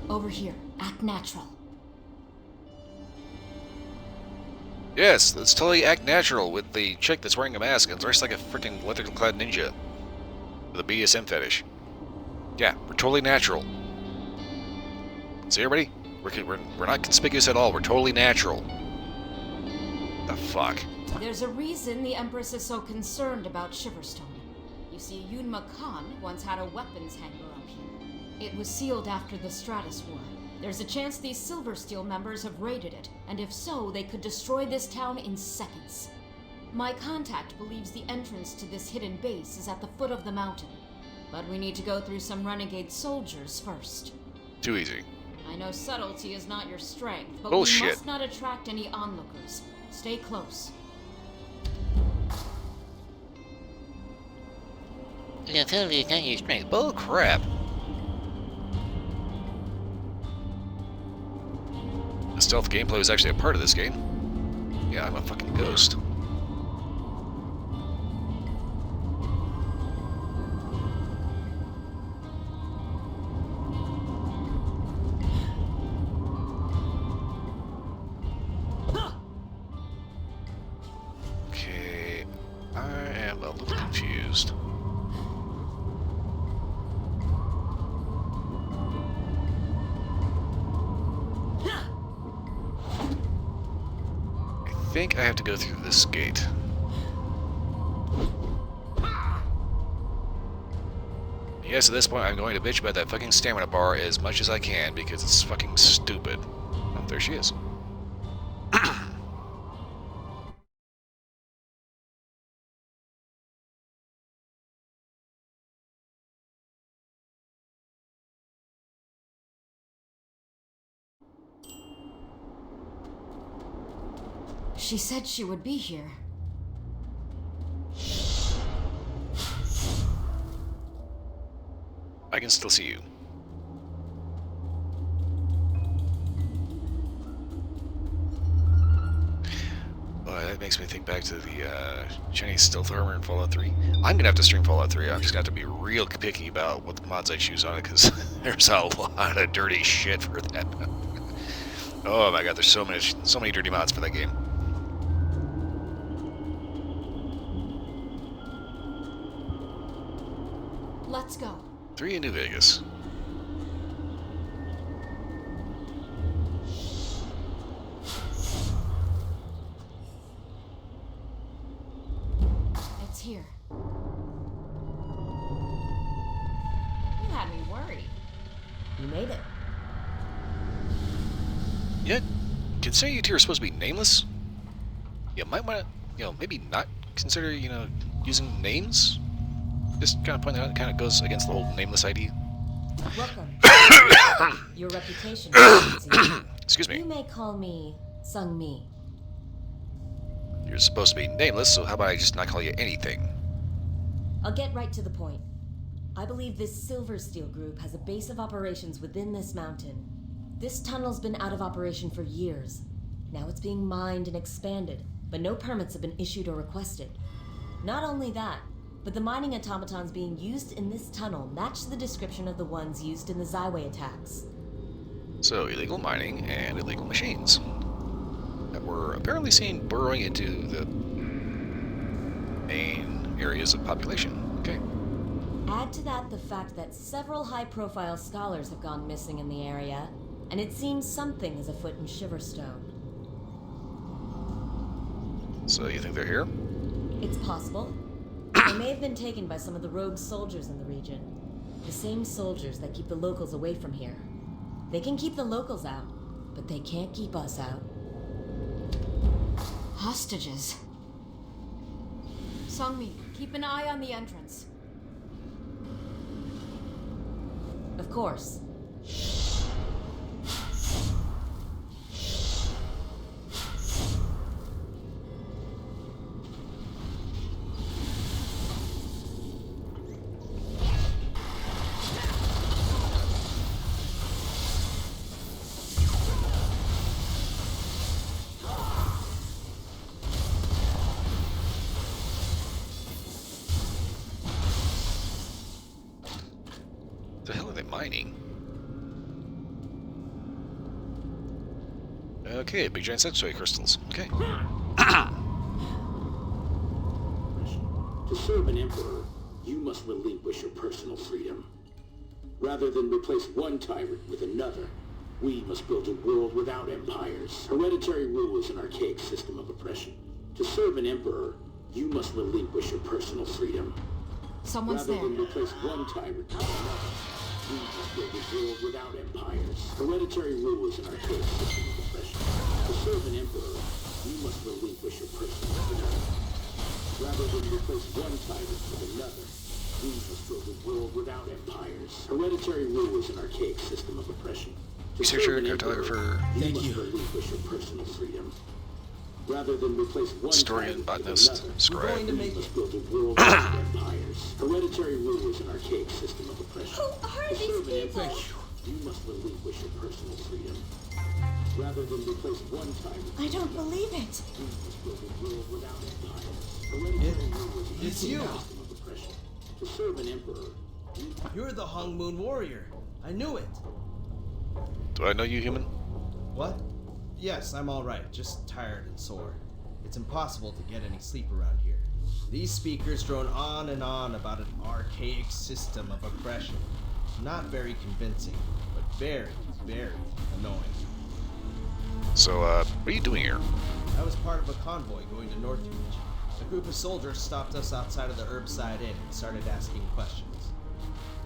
Over here. Act natural. Yes, let's totally act natural with the chick that's wearing a mask and dressed like a freaking leather-clad ninja with a BSM fetish. Yeah, we're totally natural. See, everybody? We're not conspicuous at all. We're totally natural. The fuck? There's a reason the Empress is so concerned about Shiverstone. You see, Yunma Khan once had a weapons hangar up here. It was sealed after the Stratus War. There's a chance these Silversteel members have raided it, and if so, they could destroy this town in seconds. My contact believes the entrance to this hidden base is at the foot of the mountain, but we need to go through some renegade soldiers first. Too easy. I know subtlety is not your strength, but Bullshit. we must not attract any onlookers. Stay close. Yeah, totally not your strength. Bull crap. The stealth gameplay was actually a part of this game. Yeah, I'm a fucking ghost. Okay, I am a little confused. I think I have to go through this gate. Yes, at this point I'm going to bitch about that fucking stamina bar as much as I can because it's fucking stupid. Oh, there she is. She said she would be here. I can still see you. Boy, that makes me think back to the Chinese stealth armor in Fallout 3. I'm gonna have to stream Fallout 3. I'm just gonna have to be real picky about what the mods I choose on it, because there's a lot of dirty shit for that. Oh my god, there's so many dirty mods for that game. Let's go. 3 in New Vegas. It's here. You had me worried. You made it. Yeah, considering you two are supposed to be nameless, you might want to, maybe not consider, using names. Just kind of point out, it kind of goes against the whole nameless idea. Welcome. Your reputation. Excuse me. You may call me Sung Mi. You're supposed to be nameless, so how about I just not call you anything? I'll get right to the point. I believe this Silversteel group has a base of operations within this mountain. This tunnel's been out of operation for years. Now it's being mined and expanded, but no permits have been issued or requested. Not only that, but the mining automatons being used in this tunnel match the description of the ones used in the Zyway attacks. So, illegal mining and illegal machines that were apparently seen burrowing into the main areas of population. Okay. Add to that the fact that several high-profile scholars have gone missing in the area, and it seems something is afoot in Shiverstone. So, you think they're here? It's possible. They may have been taken by some of the rogue soldiers in the region. The same soldiers that keep the locals away from here. They can keep the locals out, but they can't keep us out. Hostages. Sungmi, keep an eye on the entrance. Of course. The hell are they mining? Okay, big giant X-ray crystals. Okay. To serve an emperor, you must relinquish your personal freedom. Rather than replace one tyrant with another, we must build a world without empires. Hereditary rule is an archaic system of oppression. To serve an emperor, you must relinquish your personal freedom. Someone's Rather there. than replace one tyrant with another, we must build a world without empires. Hereditary rule is an archaic system of oppression. To serve an emperor, you must relinquish your personal freedom. Rather than replace one tyrant with another, we must build a world without empires. Hereditary rule is an archaic system of oppression. To Researcher, serve an emperor, cartographer. you must relinquish your personal freedom. Rather than replace one Historian, tyrant with botanist, another, scribe. we must build a world without empires. Hereditary rule is an archaic system of oppression. Who are To these serve an people? emperor, you must relinquish your personal freedom. Rather than replace one tyrant. I don't believe it. We must build a world without empires. Hereditary rule is an It's archaic you. system of oppression. To serve an emperor, You're the Hung Moon Warrior. I knew it. Do I know you, human? What? Yes, I'm alright, just tired and sore. It's impossible to get any sleep around here. These speakers drone on and on about an archaic system of oppression. Not very convincing, but very, very annoying. So, what are you doing here? I was part of a convoy going to Northreach. A group of soldiers stopped us outside of the Herbside Inn and started asking questions.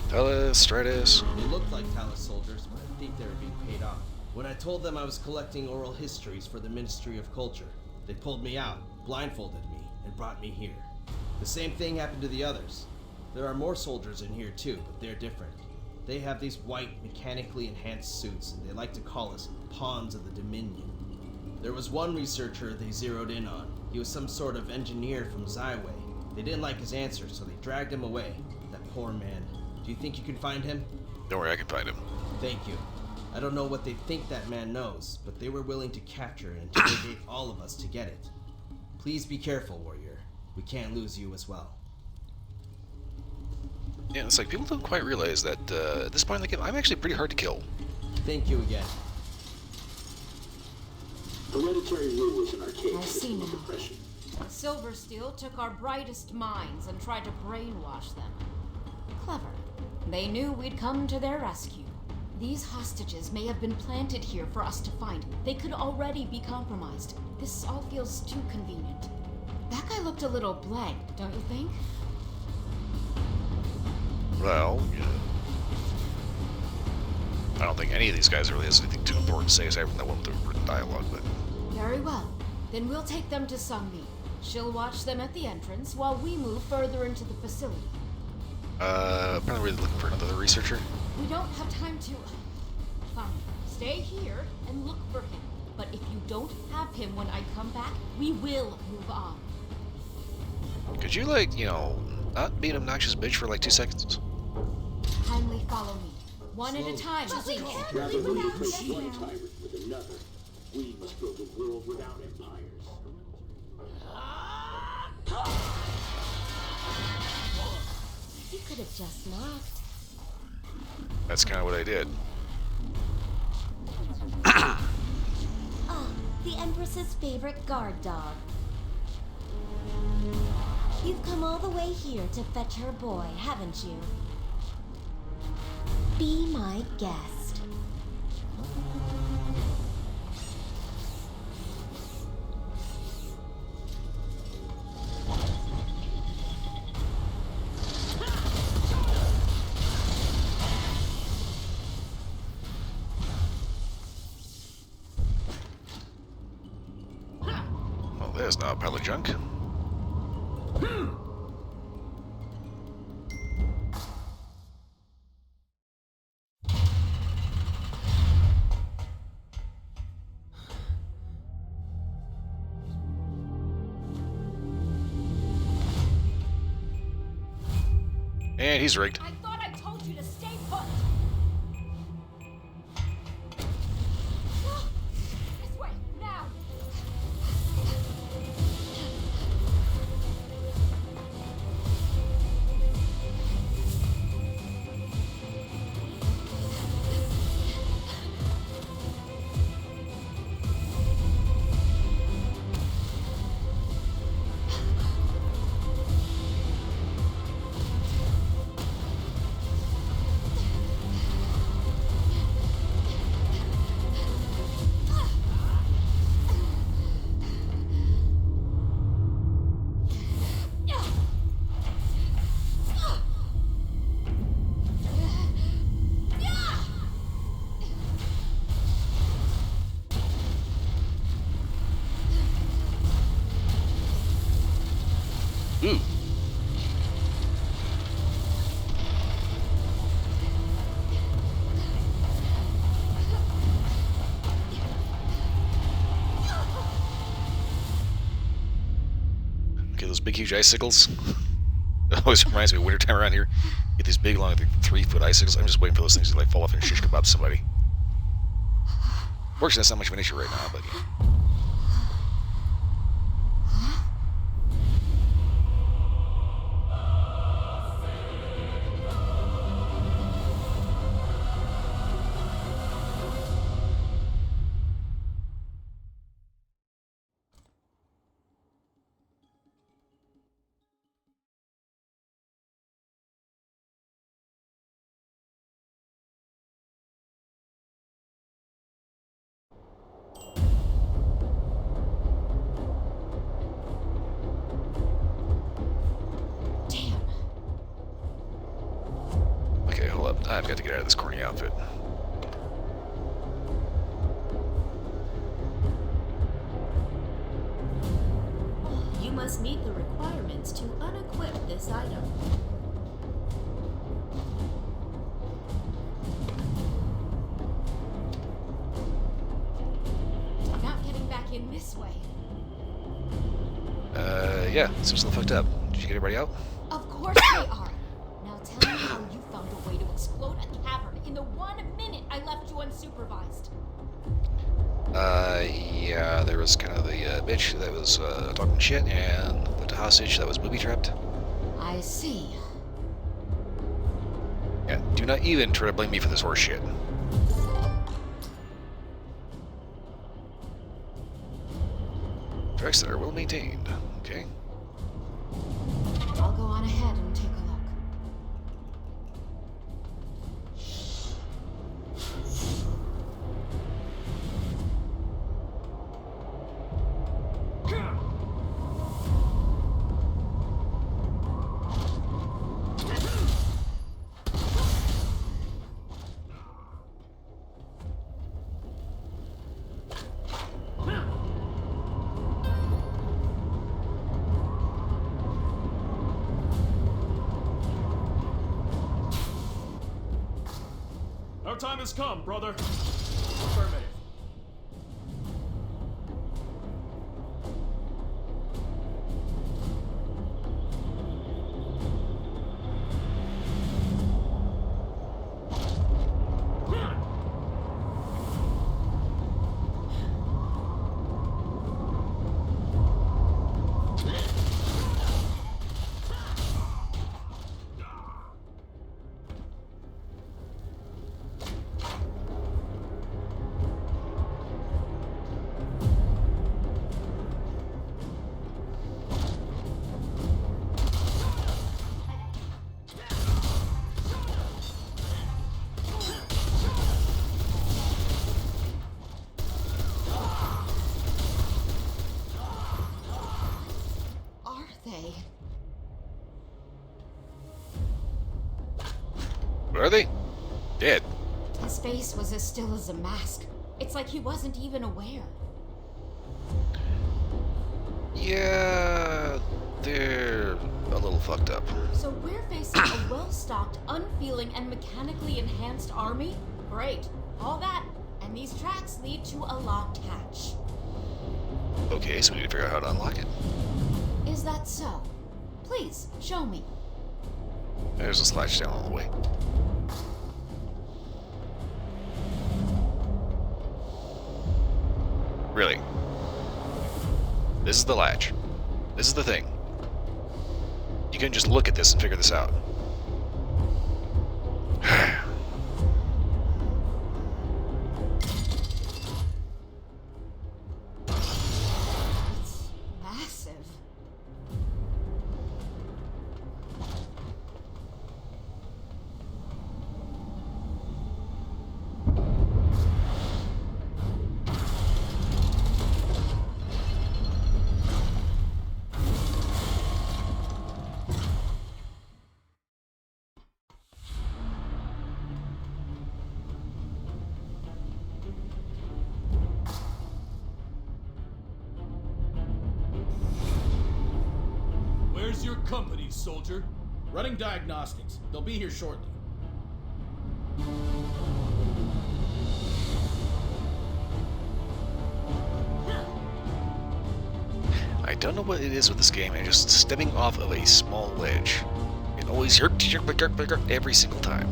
Talus, Stratus. They looked like Talus soldiers, but I think they were being paid off. When I told them I was collecting oral histories for the Ministry of Culture, they pulled me out, blindfolded me, and brought me here. The same thing happened to the others. There are more soldiers in here too, but they're different. They have these white, mechanically enhanced suits, and they like to call us pawns of the Dominion. There was one researcher they zeroed in on. He was some sort of engineer from Zyway. They didn't like his answers, so they dragged him away. That poor man. Do you think you can find him? Don't worry, I can find him. Thank you. I don't know what they think that man knows, but they were willing to capture and interrogate all of us to get it. Please be careful, warrior. We can't lose you as well. Yeah, it's like people don't quite realize that at this point in the game, I'm actually pretty hard to kill. Thank you again. hereditary rule is an archaic I see system of now. oppression. Silversteel took our brightest minds and tried to brainwash them. Clever. They knew we'd come to their rescue. These hostages may have been planted here for us to find. They could already be compromised. This all feels too convenient. That guy looked a little blank, don't you think? Well, yeah. I don't think any of these guys really has anything too important to say aside from that one with the written dialogue, but... Very well. Then we'll take them to Sungmi. She'll watch them at the entrance while we move further into the facility. Apparently we're looking for another researcher. We don't have time to... Fine. Stay here and look for him. But if you don't have him when I come back, we will move on. Could you, like, you know, not be an obnoxious bitch for like 2 seconds? Kindly follow me. One at a time, Rather please. than replace one tyrant with another, we must build a world without empires. You could have just knocked. That's kind of what I did. Ah, the Empress's favorite guard dog. You've come all the way here to fetch her boy, haven't you? Be my guest. Well, there's not a pile of junk. And he's rigged. I thought I told you to stay put. This way, now. those big, huge icicles. It always reminds me of wintertime around here. Get these big, long, like 3-foot icicles. I'm just waiting for those things to like fall off and shish kebab somebody. Fortunately, that's not much of an issue right now, but yeah. Okay, hold up. I've got to get out of this corny outfit. You must meet the requirements to unequip this item. Not getting back in this way. Yeah, seems a little fucked up. Did you get everybody out? Of course they are. Now tell me how you found a way to explode a cavern in the 1 minute I left you unsupervised. Yeah, there was kind of the bitch that was talking shit, and the hostage that was booby-trapped. I see. Yeah, do not even try to blame me for this horse shit. Tracks that are well maintained. Okay. I'll go on ahead and take a look. Our time has come, brother. Affirmative. What are they? Dead. His face was as still as a mask. It's like he wasn't even aware. Yeah, they're a little fucked up. So we're facing a well-stocked, unfeeling, and mechanically enhanced army? Great. All that, and these tracks lead to a locked hatch. Okay, so we need to figure out how to unlock it. Is that so? Please, show me. There's a slash down all the way. Really? This is the latch. This is the thing. You can just look at this and figure this out. It's massive. Where's your company, soldier? Running diagnostics. They'll be here shortly. I don't know what it is with this game, and just stepping off of a small ledge. It always every single time.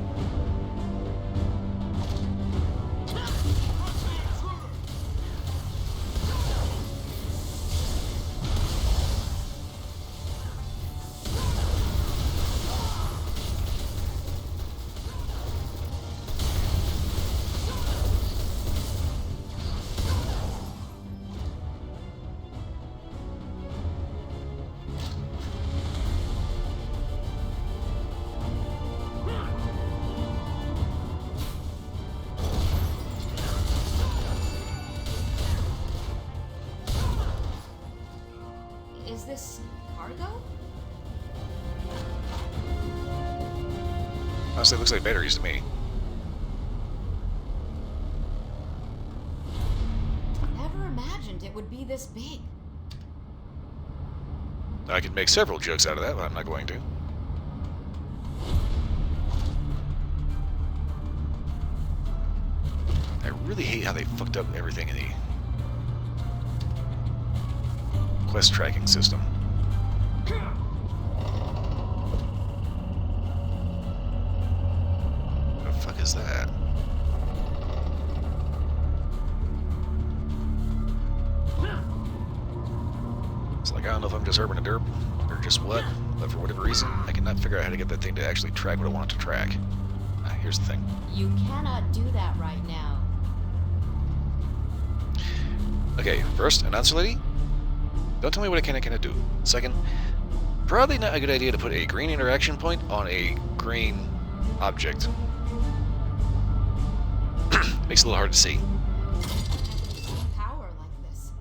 Is this cargo? Honestly, it looks like batteries to me. Never imagined it would be this big. I could make several jokes out of that, but I'm not going to. I really hate how they fucked up everything in the quest tracking system. What the fuck is that? It's like, I don't know if I'm just urban a derp or just what, but for whatever reason, I cannot figure out how to get that thing to actually track what I want it to track. Here's the thing. You cannot do that right now. Okay, first, announcer lady, don't tell me what I can and cannot do. Second, probably not a good idea to put a green interaction point on a green object. Makes it a little hard to see. Power like this.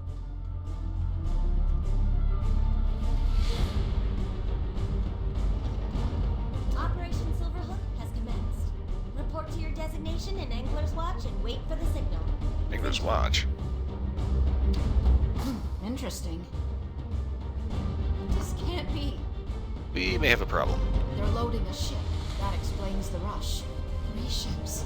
Operation Silverhook has commenced. Report to your designation in Angler's Watch and wait for the signal. Angler's Watch. Interesting. This can't be. We may have a problem. They're loading a ship. That explains the rush. 3 ships,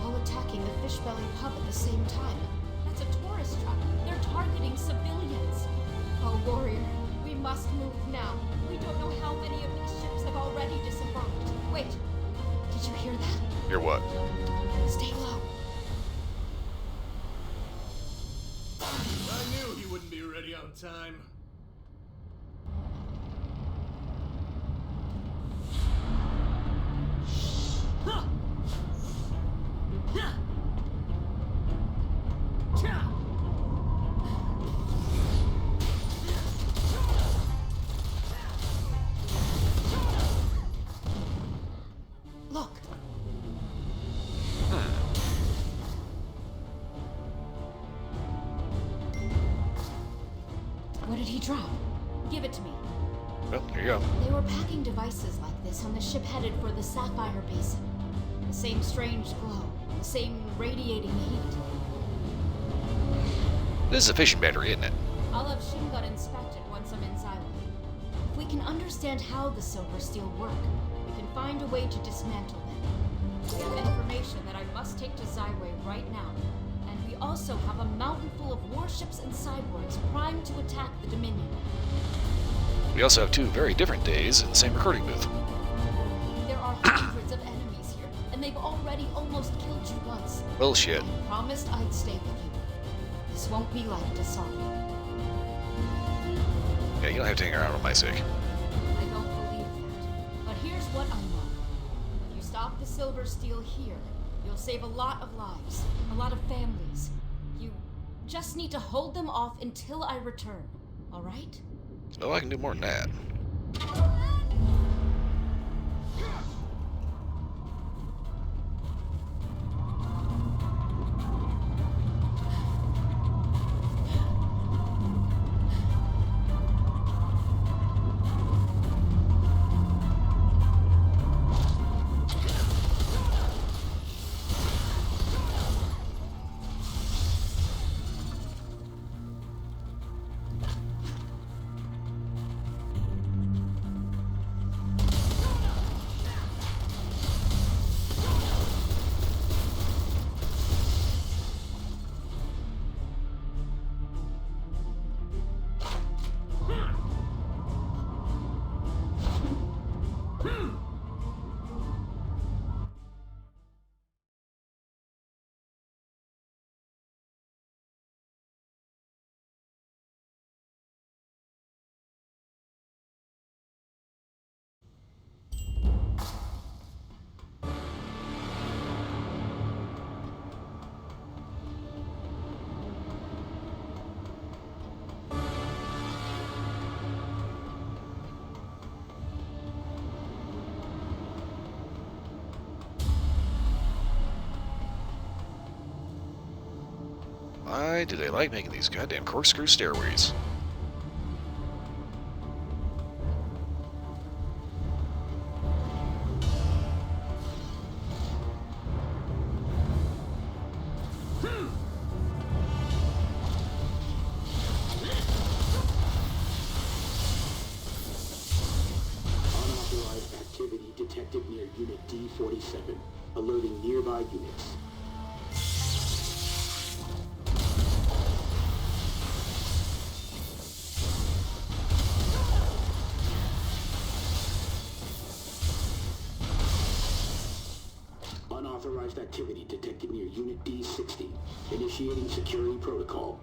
all attacking the Fishbelly pub at the same time. That's a tourist trap. They're targeting civilians. Oh, Warrior, we must move now. We don't know how many of these ships have already disembarked. Wait, did you hear that? Hear what? Stay low. I knew he wouldn't be ready on time. Look. What did he drop? Give it to me. Well, here you go. They were packing devices like this on the ship headed for the Sapphire Basin. The same strange glow, the same radiating heat. This is a fishing battery, isn't it? I'll have Shingun inspect it once I'm in Xylem. If we can understand how the Silver Steel work, we can find a way to dismantle them. We have information that I must take to Zyway right now. And we also have a mountain full of warships and cyborgs primed to attack the Dominion. We also have 2 very different days in the same recording booth. There are hundreds of enemies here, and they've already almost killed you once. Bullshit. I promised I'd stay with you. This won't be like Dasari. Yeah, you don't have to hang around on my sake. I don't believe that. But here's what I know. If you stop the Silver Steel here, you'll save a lot of lives, a lot of families. You just need to hold them off until I return, all right? Oh, I can do more than that. Why do they like making these goddamn corkscrew stairways? Unauthorized activity detected near Unit D47, alerting nearby units. Unauthorized activity detected near Unit D60. Initiating security protocol.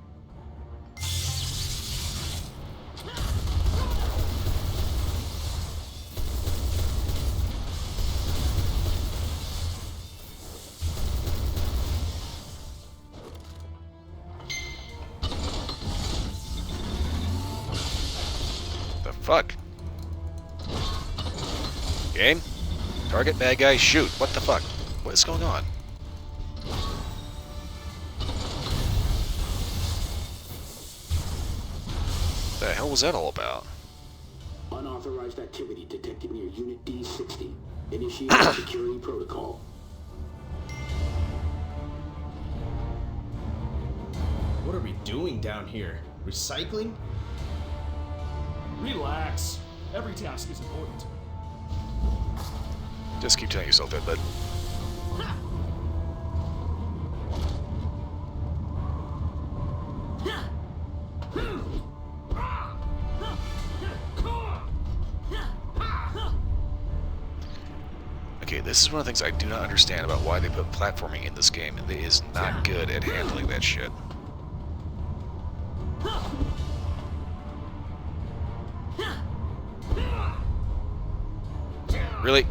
The fuck? Game? Target, bad guy, shoot. What the fuck? What is going on? What the hell was that all about? Unauthorized activity detected near Unit D60. Initiating security protocol. What are we doing down here? Recycling? Relax. Every task is important. Just keep telling yourself that, bud. Okay, this is one of the things I do not understand about why they put platforming in this game. It is not good at handling that shit. Really?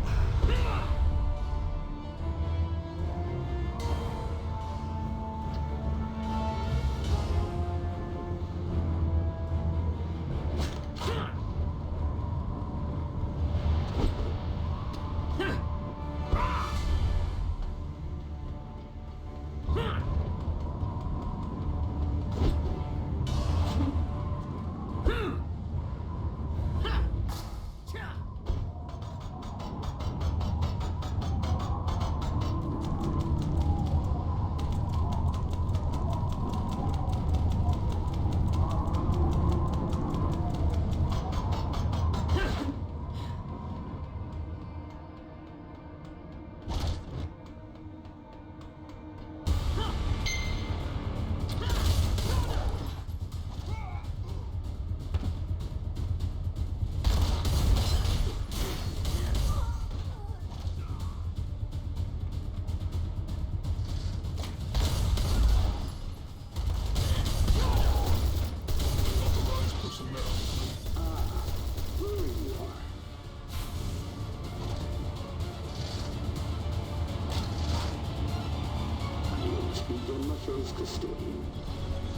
Custodian.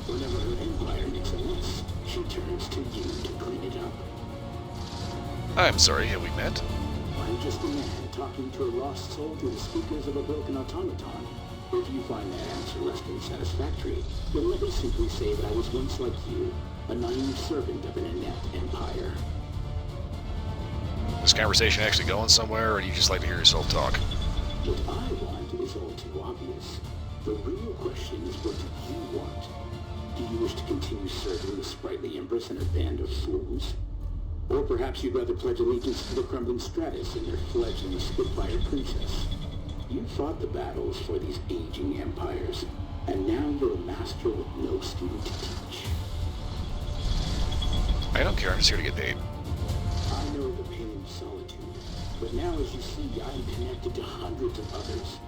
Whenever her empire makes a mess, she turns to you to clean it up. I'm sorry, have we met? I'm just a man talking to a lost soul through the speakers of a broken automaton. If you find that answer less than satisfactory, then let me simply say that I was once like you, a naive servant of an inept empire. Is this conversation actually going somewhere, or do you just like to hear yourself talk? What I want is all too obvious. The real question is, what do you want? Do you wish to continue serving the sprightly Empress and her band of fools? Or perhaps you'd rather pledge allegiance to the crumbling Stratus and their fledgling Spitfire Princess? You fought the battles for these aging empires, and now you're a master with no student to teach. I don't care, I'm just here to get paid. I know the pain of solitude, but now as you see, I am connected to hundreds of others.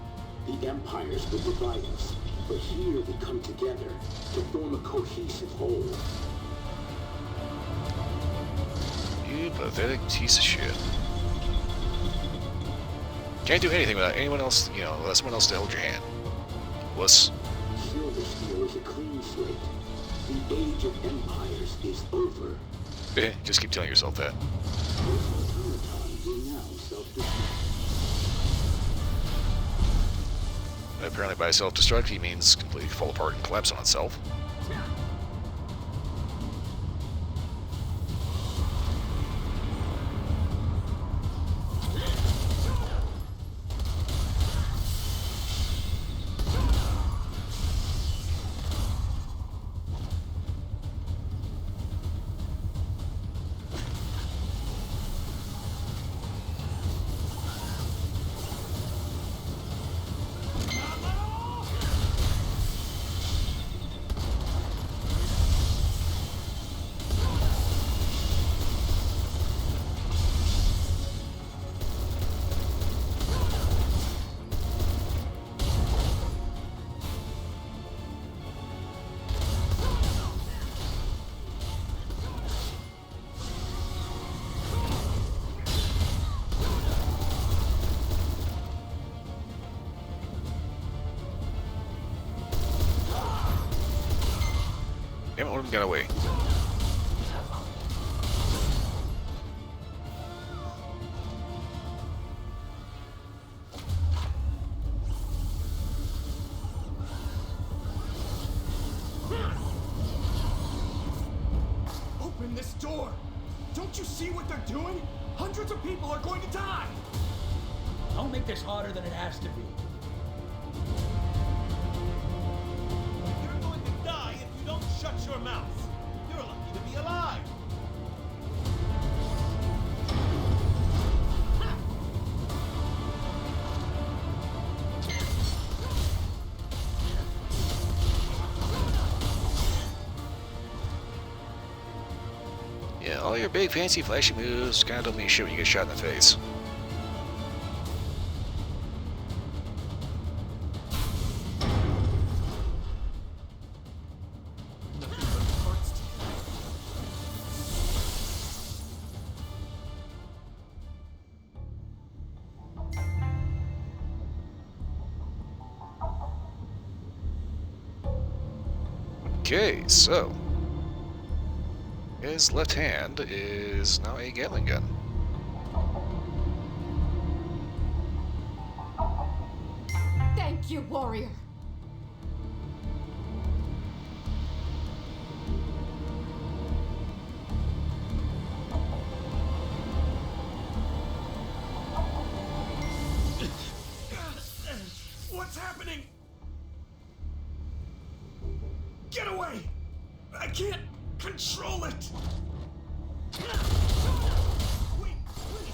The empires will divide us, but here we come together to form a cohesive whole. You pathetic piece of shit. Can't do anything without anyone else, you know, without someone else to hold your hand. Wuss. Silver Steel is a clean slate. The age of empires is over. Just keep telling yourself that. Those automatons will now self-destruct. Apparently by self-destruct, he means completely fall apart and collapse on itself. Damn it, one of them got away. Open this door! Don't you see what they're doing? Hundreds of people are going to die! Don't make this harder than it has to be. You're going to die if you don't shut your mouth. You're lucky to be alive. Yeah, all your big fancy flashy moves kind of don't mean shit when you get shot in the face. Okay, so his left hand is now a Gatling gun. Thank you, warrior. What's happening? Get away! I can't control it! Wait, please!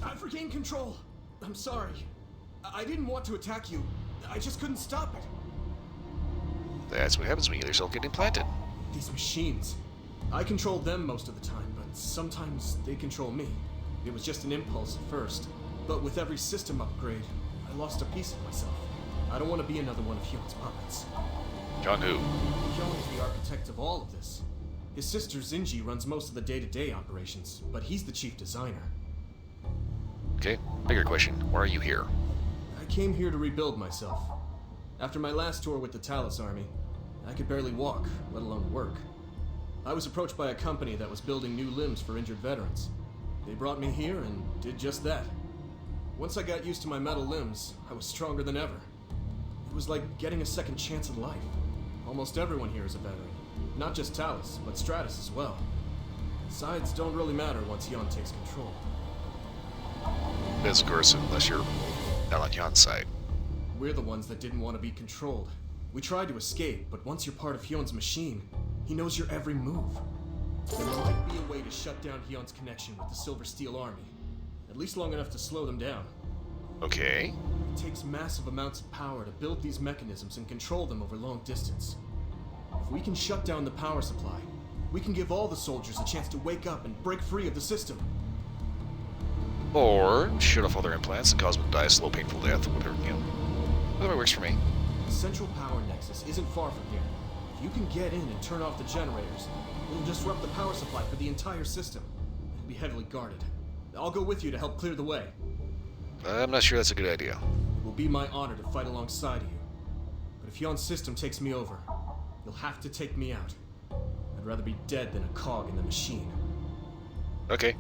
I've regained control. I'm sorry. I didn't want to attack you. I just couldn't stop it. That's what happens when you let yourself get implanted. These machines. I controlled them most of the time, but sometimes they control me. It was just an impulse at first, but with every system upgrade, I lost a piece of myself. I don't want to be another one of Hyun's puppets. John who? Hyun is the architect of all of this. His sister Zinji runs most of the day-to-day operations, but he's the chief designer. Okay, bigger question. Why are you here? I came here to rebuild myself. After my last tour with the Talus Army, I could barely walk, let alone work. I was approached by a company that was building new limbs for injured veterans. They brought me here and did just that. Once I got used to my metal limbs, I was stronger than ever. It was like getting a second chance at life. Almost everyone here is a veteran. Not just Talus, but Stratus as well. Sides don't really matter once Hyun takes control. Of course, unless you're not on Hyun's side. We're the ones that didn't want to be controlled. We tried to escape, but once you're part of Hyun's machine, he knows your every move. There might be a way to shut down Hyun's connection with the Silver Steel Army. At least long enough to slow them down. Okay. It takes massive amounts of power to build these mechanisms and control them over long distance. If we can shut down the power supply, we can give all the soldiers a chance to wake up and break free of the system. Or shoot off all their implants and cause them to die a slow, painful death. Whatever, you know. Whatever works for me. The central power nexus isn't far from here. If you can get in and turn off the generators, it'll disrupt the power supply for the entire system. It'll be heavily guarded. I'll go with you to help clear the way. I'm not sure that's a good idea. It will be my honor to fight alongside you. But if Hyun's system takes me over, you'll have to take me out. I'd rather be dead than a cog in the machine. Okay.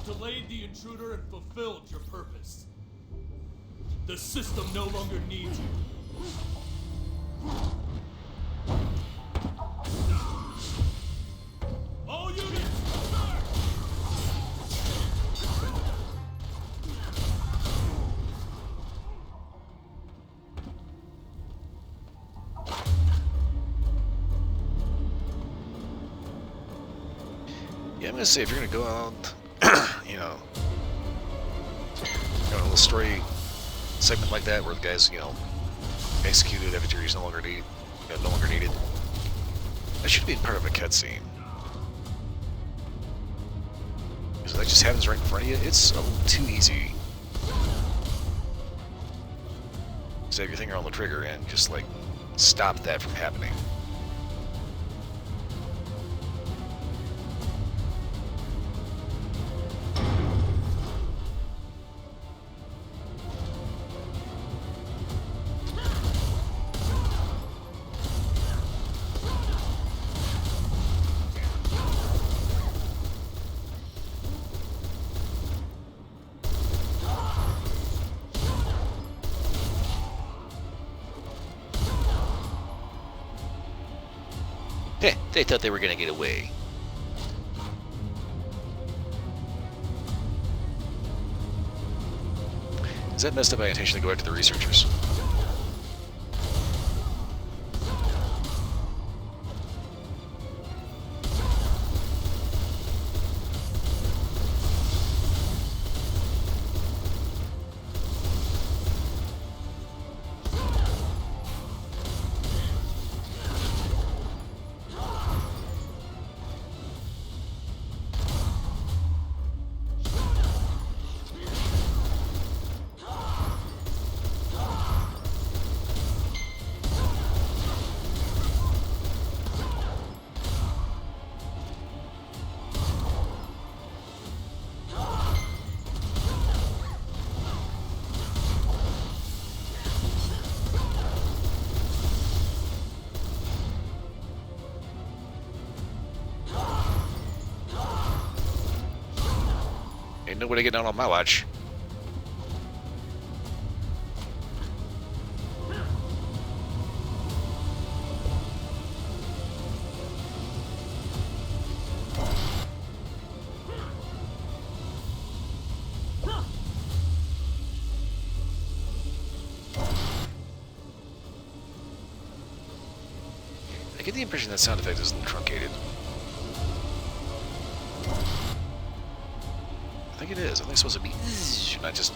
have delayed the intruder and fulfilled your purpose. The system no longer needs you. All units, start! Yeah, I'm gonna say if you're gonna go out, you know, a little story segment like that where the guys, you know, executed after he's no longer needed, that should be part of a cutscene. Because that just happens right in front of you. It's a little too easy. Just have your finger on the trigger and just like stop that from happening. Heh, they thought they were gonna get away. Is that messed up by intention to go after the researchers? Ain't nobody getting out on my watch. I get the impression that sound effect is a little truncated. I think it is. I think it's supposed to be not just.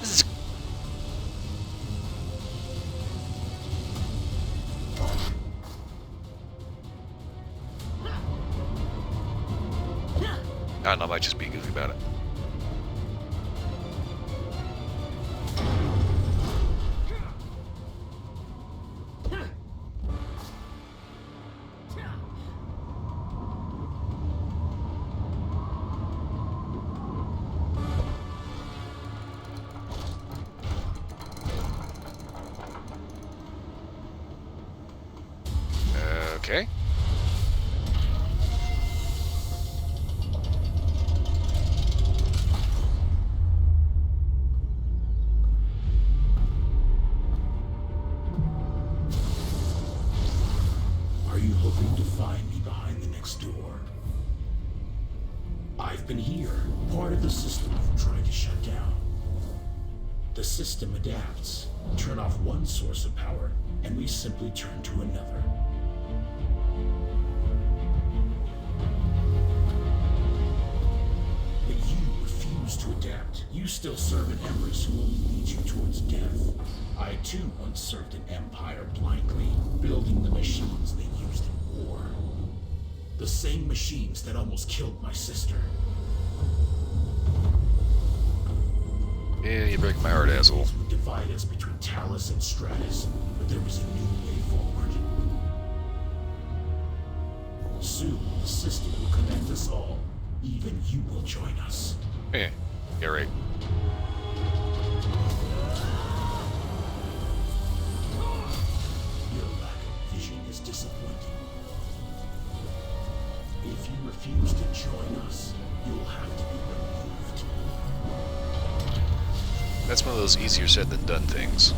I don't know, I might just be goofy about it. Okay. Are you hoping to find me behind the next door? I've been here, part of the system you've tried to shut down. The system adapts. Turn off one source of power, and we simply turn to another. But you refuse to adapt. You still serve an empress who only leads you towards death. I too once served an empire blindly, building the machines they used in war. The same machines that almost killed my sister. Yeah, you break my heart, asshole. These would divide us between Talus and Stratus, but there was a new way forward. Soon, the system will connect us all. Even you will join us. Yeah, you're right. Your lack of vision is disappointing. If you refuse to join us, you'll have to be removed. That's one of those easier said than done things.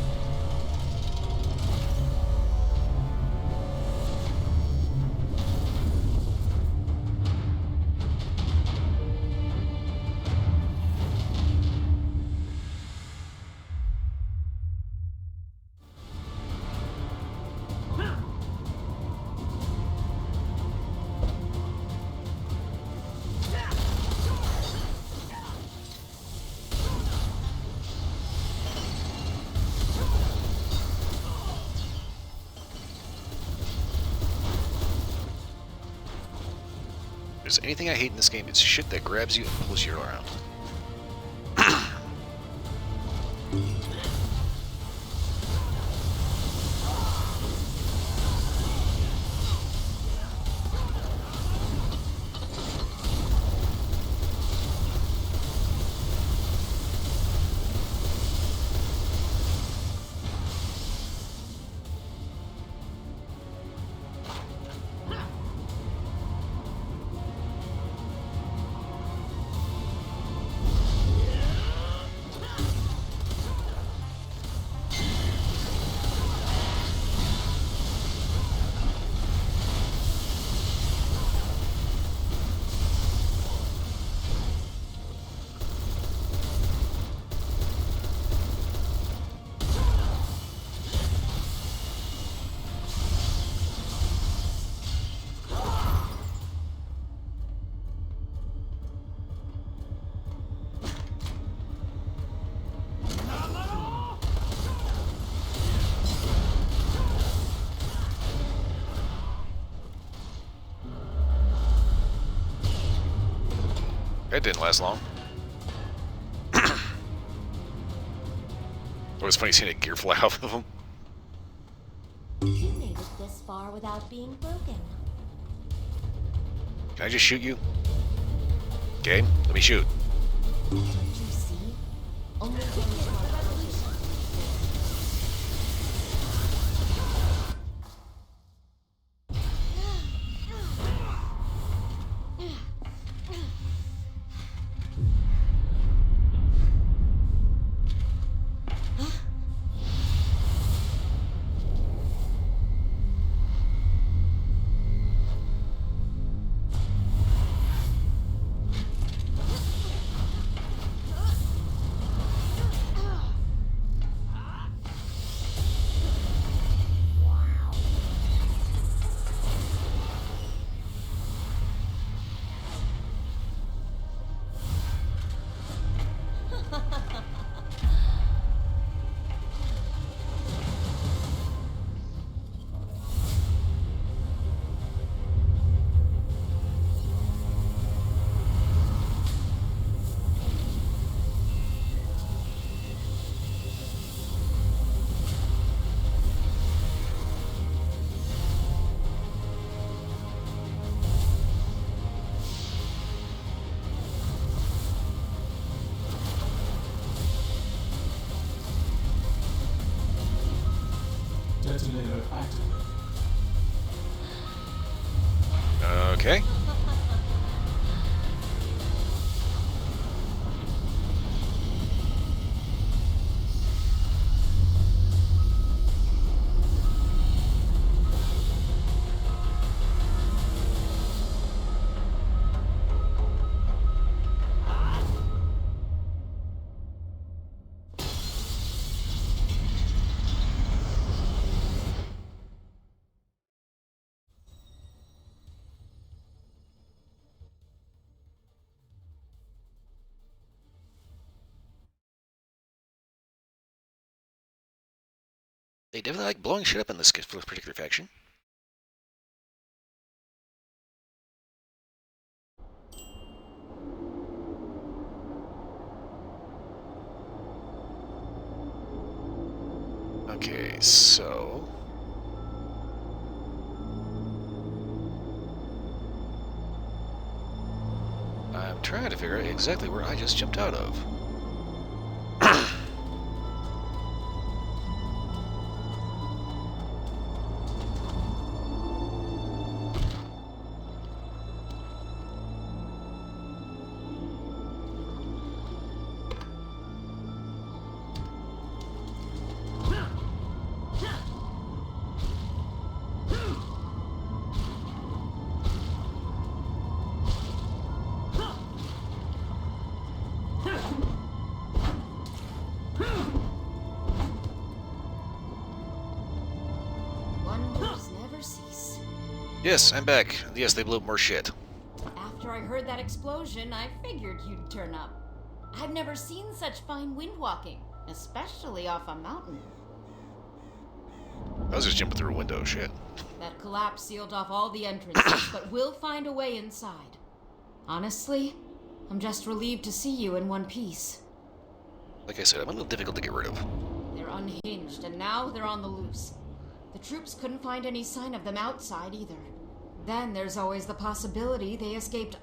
If there's anything I hate in this game, it's shit that grabs you and pulls you around. That didn't last long. It was funny seeing a gear fly off of him. You made it this far without being broken. Can I just shoot you? Okay, let me shoot. Don't you see? Only one is the revolution. Detonator activated. Okay. They definitely like blowing shit up in this particular faction. Okay, so... I'm trying to figure out exactly where I just jumped out of. Yes, I'm back. Yes, they blew up more shit. After I heard that explosion, I figured you'd turn up. I've never seen such fine wind walking, especially off a mountain. I was just jumping through a window, shit. That collapse sealed off all the entrances, but we'll find a way inside. Honestly, I'm just relieved to see you in one piece. Like I said, I'm a little difficult to get rid of. They're unhinged, and now they're on the loose. The troops couldn't find any sign of them outside either. Then there's always the possibility they escaped